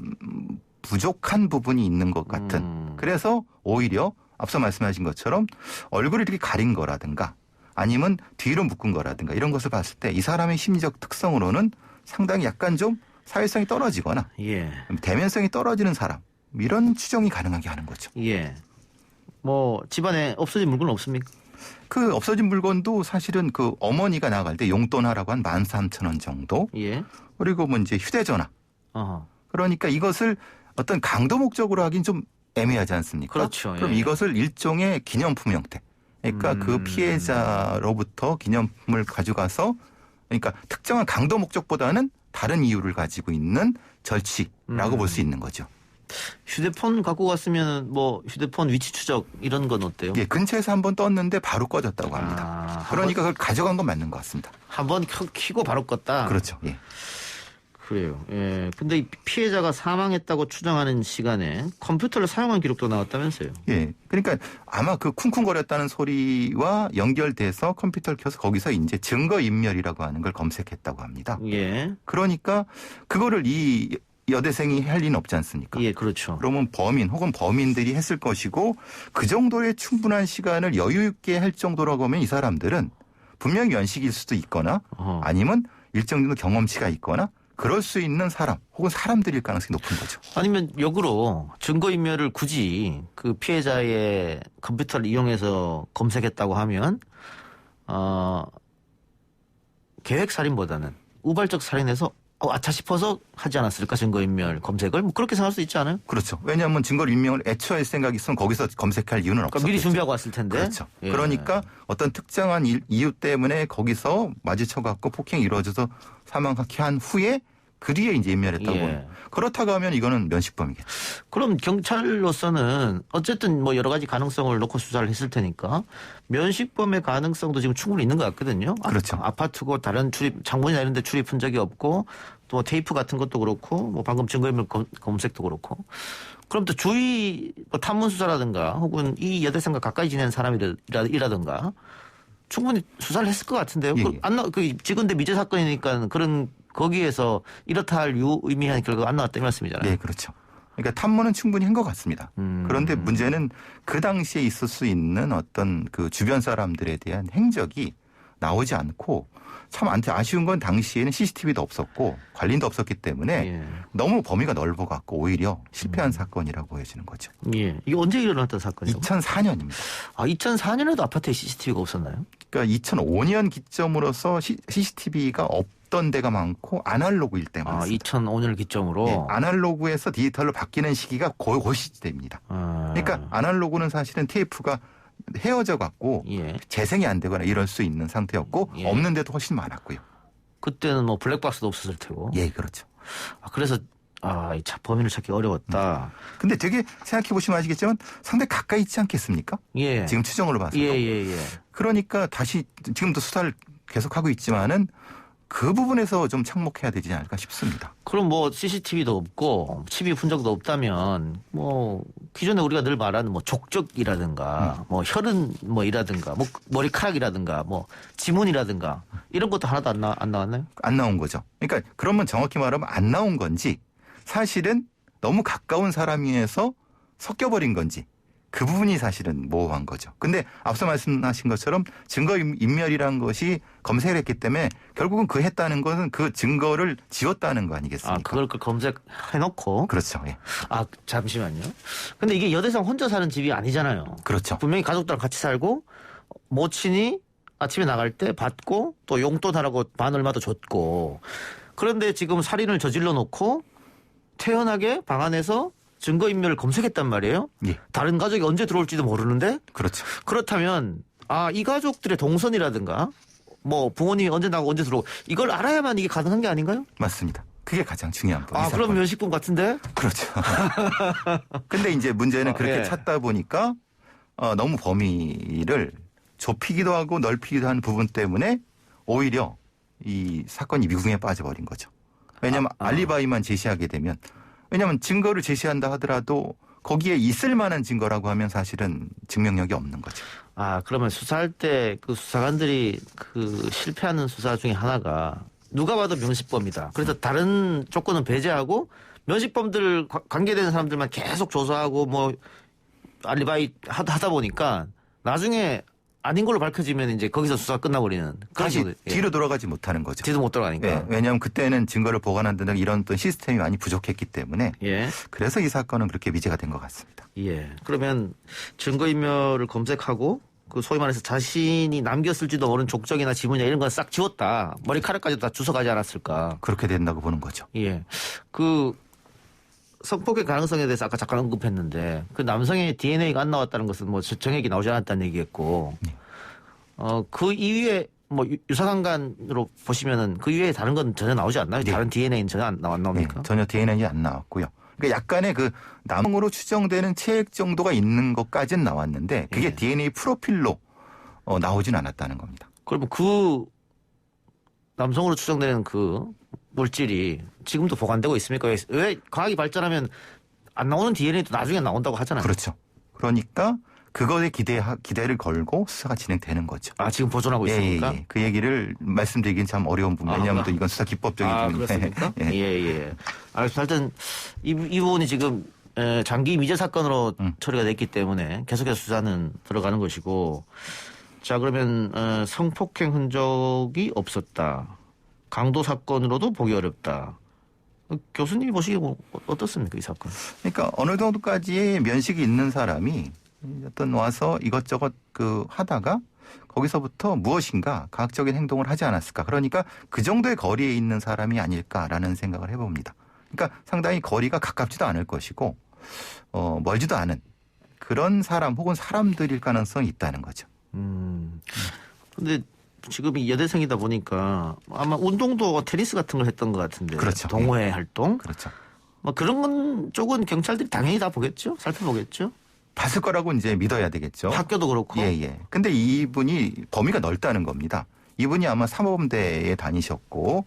부족한 부분이 있는 것 같은. 그래서 오히려 앞서 말씀하신 것처럼 얼굴을 이렇게 가린 거라든가 아니면 뒤로 묶은 거라든가 이런 것을 봤을 때 이 사람의 심리적 특성으로는 상당히 약간 좀 사회성이 떨어지거나 대면성이 떨어지는 사람 이런 추정이 가능하게 하는 거죠. 예. 뭐 집안에 없어진 물건은 없습니까? 그 없어진 물건도 사실은 그 어머니가 나갈 때 용돈 하라고 한 13,000원 정도. 예. 그리고 뭐 이제 휴대전화. 그러니까 이것을 어떤 강도 목적으로 하긴 좀 애매하지 않습니까? 그렇죠. 그럼 이것을 일종의 기념품 형태. 그러니까 그 피해자로부터 기념품을 가져가서 그러니까 특정한 강도 목적보다는 다른 이유를 가지고 있는 절취라고 볼 수 있는 거죠. 휴대폰 갖고 갔으면 뭐 휴대폰 위치 추적 이런 건 어때요? 예, 근처에서 한번 떴는데 바로 꺼졌다고 합니다. 그러니까 그걸 가져간 건 맞는 것 같습니다. 한번 켜고 바로 껐다? 그렇죠. 예. 그래요. 예. 근데 이 피해자가 사망했다고 추정하는 시간에 컴퓨터를 사용한 기록도 나왔다면서요? 예. 그러니까 아마 그 쿵쿵거렸다는 소리와 연결돼서 컴퓨터를 켜서 거기서 이제 증거인멸이라고 하는 걸 검색했다고 합니다. 예. 그러니까 그거를 이 여대생이 할 리는 없지 않습니까? 예, 그렇죠. 그러면 범인 혹은 범인들이 했을 것이고 그 정도의 충분한 시간을 여유 있게 할 정도라고 하면 이 사람들은 분명히 연식일 수도 있거나 아니면 일정 정도 경험치가 있거나 그럴 수 있는 사람 혹은 사람들일 가능성이 높은 거죠. 아니면 역으로 증거인멸을 굳이 그 피해자의 컴퓨터를 이용해서 검색했다고 하면 계획살인보다는 우발적 살인에서 아차 싶어서 하지 않았을까 증거인멸 검색을 뭐 그렇게 생각할 수 있지 않아요? 그렇죠. 왜냐하면 증거인멸을 애초에 할 생각이 있으면 거기서 검색할 이유는 없었겠죠. 미리 준비하고 왔을 텐데. 그렇죠. 예. 그러니까 어떤 특정한 이유 때문에 거기서 마주쳐갖고 폭행이 이루어져서 사망하게 한 후에 그 뒤에 이제 인멸했다고 보면 그렇다고 하면 이거는 면식범이겠죠. 그럼 경찰로서는 어쨌든 뭐 여러 가지 가능성을 놓고 수사를 했을 테니까 면식범의 가능성도 지금 충분히 있는 것 같거든요. 그렇죠. 아파트고 다른 창문이나 이런 데 출입한 적이 없고 또 테이프 같은 것도 그렇고 뭐 방금 증거인멸 검색도 그렇고 그럼 또 주위 뭐 탐문 수사라든가 혹은 이 여대생과 가까이 지낸 사람이라든가 충분히 수사를 했을 것 같은데요. 지금대 미제 사건이니까 그런 거기에서 이렇다 할 유의미한 결과가 안 나왔다는 말씀이잖아요. 네, 그렇죠. 그러니까 탐문은 충분히 한 것 같습니다. 그런데 문제는 그 당시에 있을 수 있는 어떤 그 주변 사람들에 대한 행적이 나오지 않고 참 아쉬운 건 당시에는 CCTV도 없었고 관리도 없었기 때문에 너무 범위가 넓어갖고 오히려 실패한 사건이라고 보여지는 거죠. 예. 이게 언제 일어났던 사건이죠? 2004년입니다. 2004년에도 아파트에 CCTV가 없었나요? 그러니까 2005년 기점으로서 CCTV가 없던 데가 많고 아날로그일 때 많습니다. 2005년을 기점으로? 네, 아날로그에서 디지털로 바뀌는 시기가 그 시대입니다. 그러니까 아날로그는 사실은 테이프가 헤어져 갖고 재생이 안 되거나 이럴 수 있는 상태였고 없는 데도 훨씬 많았고요. 그때는 뭐 블랙박스도 없었을 테고. 예, 그렇죠. 그래서 범인을 찾기 어려웠다. 근데 되게 생각해 보시면 아시겠지만 상당히 가까이 있지 않겠습니까? 예. 지금 추정으로 봐서. 그러니까 다시 지금도 수사를 계속하고 있지만은 그 부분에서 좀 착목해야 되지 않을까 싶습니다. 그럼 뭐 CCTV도 없고 칩이 분적도 없다면 뭐 기존에 우리가 늘 말하는 뭐 족적이라든가 뭐 혈흔 뭐이라든가 뭐 머리카락이라든가 뭐 지문이라든가 이런 것도 하나도 안 나왔나요? 안 나온 거죠. 그러니까 그러면 정확히 말하면 안 나온 건지 사실은 너무 가까운 사람이어서 섞여버린 건지 그 부분이 사실은 모호한 거죠. 근데 앞서 말씀하신 것처럼 증거인멸이라는 것이 검색을 했기 때문에 결국은 그 했다는 것은 그 증거를 지웠다는 거 아니겠습니까? 아, 그걸 검색해놓고. 그렇죠. 예. 아, 잠시만요. 근데 이게 여대상 혼자 사는 집이 아니잖아요. 그렇죠. 분명히 가족들랑 같이 살고 모친이 아침에 나갈 때 받고 또 용돈하라고 반 얼마도 줬고 그런데 지금 살인을 저질러 놓고 태연하게 방 안에서 증거인멸을 검색했단 말이에요. 예. 다른 가족이 언제 들어올지도 모르는데. 그렇죠. 그렇다면 이 가족들의 동선이라든가 뭐 부모님이 언제 나가고 언제 들어오고 이걸 알아야만 이게 가능한 게 아닌가요? 맞습니다. 그게 가장 중요한 부분. 그럼 면식범 같은데? 그렇죠. 근데 이제 문제는 그렇게 찾다 보니까 너무 범위를 좁히기도 하고 넓히기도 하는 부분 때문에 오히려 이 사건이 미궁에 빠져버린 거죠. 왜냐하면 알리바이만 제시하게 되면 왜냐하면 증거를 제시한다 하더라도 거기에 있을 만한 증거라고 하면 사실은 증명력이 없는 거죠. 그러면 수사할 때 그 수사관들이 그 실패하는 수사 중에 하나가 누가 봐도 명식범이다. 그래서 다른 조건은 배제하고 명식범들 관계되는 사람들만 계속 조사하고 뭐 알리바이 하다 보니까 나중에 아닌 걸로 밝혀지면 이제 거기서 수사가 끝나버리는. 다시 뒤로 돌아가지 못하는 거죠. 뒤도 못 돌아가니까. 예, 왜냐하면 그때는 증거를 보관한다는 이런 어떤 시스템이 많이 부족했기 때문에. 예. 그래서 이 사건은 그렇게 미제가 된 것 같습니다. 예. 그러면 증거인멸을 검색하고 그 소위 말해서 자신이 남겼을지도 모르는 족적이나 지문이나 이런 건 싹 지웠다. 머리카락까지도 다 주워가지 않았을까. 그렇게 된다고 보는 거죠. 예. 그 성폭행 가능성에 대해서 아까 잠깐 언급했는데 그 남성의 DNA가 안 나왔다는 것은 뭐 정액이 나오지 않았다는 얘기겠고 그 이외에 뭐 유사관간으로 보시면은 그 이외에 다른 건 전혀 나오지 않나요? 네. 다른 DNA는 전혀 안 나옵니까? 네, 전혀 DNA는 안 나왔고요. 그러니까 약간의 그 남성으로 추정되는 체액 정도가 있는 것까지는 나왔는데 그게 DNA 프로필로 나오진 않았다는 겁니다. 그러면 그 남성으로 추정되는 그 물질이 지금도 보관되고 있습니까? 왜 과학이 발전하면 안 나오는 DNA도 나중에 나온다고 하잖아요. 그렇죠. 그러니까 그거에 기대를 걸고 수사가 진행되는 거죠. 지금 보존하고 있습니까? 예. 그 얘기를 말씀드리긴 참 어려운 부분. 왜냐하면 또 이건 수사 기법적인 부분인데. 그렇습니까? 예. 하여튼 이 부분이 지금 장기 미제 사건으로 처리가 됐기 때문에 계속해서 수사는 들어가는 것이고 자 그러면 성폭행 흔적이 없었다. 강도 사건으로도 보기 어렵다. 교수님이 보시기에 어떻습니까 이 사건? 그러니까 어느 정도까지의 면식이 있는 사람이 어떤 와서 이것저것 하다가 거기서부터 무엇인가 과학적인 행동을 하지 않았을까. 그러니까 그 정도의 거리에 있는 사람이 아닐까라는 생각을 해봅니다. 그러니까 상당히 거리가 가깝지도 않을 것이고 멀지도 않은 그런 사람 혹은 사람들일 가능성이 있다는 거죠. 근데 지금 이 여대생이다 보니까 아마 운동도 테니스 같은 걸 했던 것 같은데. 그렇죠. 동호회 활동. 그렇죠. 뭐 그런 쪽은 경찰들이 당연히 다 보겠죠. 살펴보겠죠. 봤을 거라고 이제 믿어야 되겠죠. 학교도 그렇고. 예. 근데 이분이 범위가 넓다는 겁니다. 이분이 아마 사모범대에 다니셨고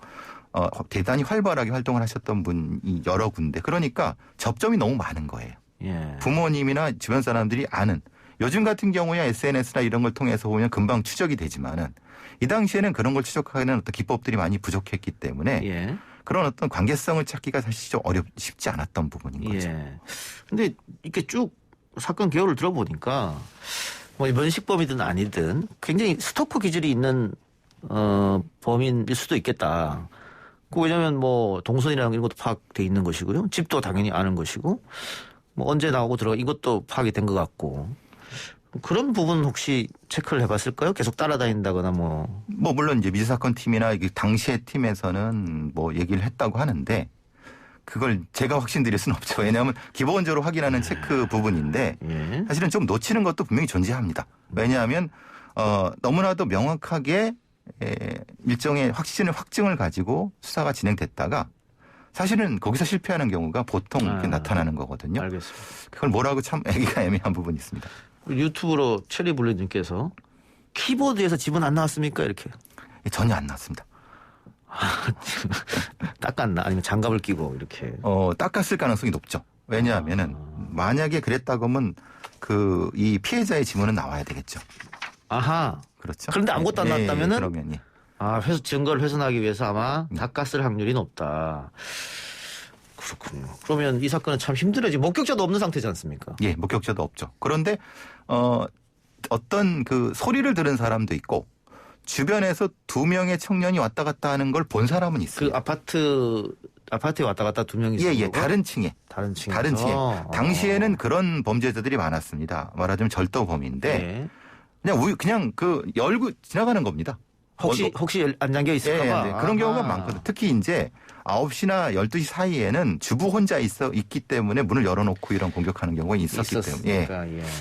대단히 활발하게 활동을 하셨던 분이 여러 군데. 그러니까 접점이 너무 많은 거예요. 예. 부모님이나 주변 사람들이 아는. 요즘 같은 경우에 SNS나 이런 걸 통해서 보면 금방 추적이 되지만은 이 당시에는 그런 걸 추적하는 어떤 기법들이 많이 부족했기 때문에 그런 어떤 관계성을 찾기가 사실 좀 쉽지 않았던 부분인 거죠. 근데 이렇게 쭉 사건 개요를 들어보니까 뭐 면식범이든 아니든 굉장히 스토커 기질이 있는 범인일 수도 있겠다. 왜냐하면 뭐 동선이라는 이런 것도 파악돼 있는 것이고요. 집도 당연히 아는 것이고 뭐 언제 나오고 들어가 이것도 파악이 된 것 같고. 그런 부분 혹시 체크를 해봤을까요? 계속 따라다닌다거나 뭐 물론 이제 미제사건 팀이나 당시의 팀에서는 뭐 얘기를 했다고 하는데 그걸 제가 확신드릴 수는 없죠. 왜냐하면 기본적으로 확인하는 체크 부분인데 사실은 좀 놓치는 것도 분명히 존재합니다. 왜냐하면 너무나도 명확하게 일종의 확증을 가지고 수사가 진행됐다가 사실은 거기서 실패하는 경우가 보통 나타나는 거거든요. 알겠습니다. 그걸 뭐라고 참 얘기가 애매한 부분이 있습니다. 유튜브로 체리블리님께서 키보드에서 지문 안 나왔습니까? 이렇게. 전혀 안 나왔습니다. 닦았나? 아니면 장갑을 끼고 이렇게? 닦았을 가능성이 높죠. 왜냐하면은 만약에 그랬다고 하면 이 피해자의 지문은 나와야 되겠죠. 아하. 그렇죠. 그런데 아무것도 안 나왔다면은? 그러면 증거를 훼손하기 위해서 아마 닦았을 확률이 높다. 그렇군요. 그러면 이 사건은 참 힘들어지. 목격자도 없는 상태지 않습니까? 예, 목격자도 없죠. 그런데 어떤 소리를 들은 사람도 있고 주변에서 2명의 청년이 왔다 갔다 하는 걸 본 사람은 있어요. 그 아파트에 왔다 갔다 2명이 있어요. 예, 다른 층에. 다른 층에. 당시에는 그런 범죄자들이 많았습니다. 말하자면 절도범인데 그냥 열고 지나가는 겁니다. 혹시 안 잠겨 있을까 봐. 네, 그런 경우가 많거든요. 특히 이제 9시나 12시 사이에는 주부 혼자 있기 때문에 문을 열어놓고 이런 공격하는 경우가 있었기 때문에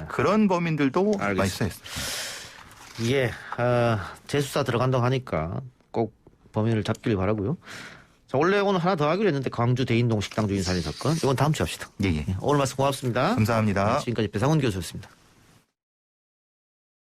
그런 범인들도 많이 있었습니다. 예, 재수사 들어간다고 하니까 꼭 범인을 잡기를 바라고요. 자, 원래 오늘 하나 더 하기로 했는데 광주 대인동 식당 주인 살인 사건 이건 다음 주에 합시다. 예. 오늘 말씀 고맙습니다. 감사합니다. 지금까지 배상훈 교수였습니다.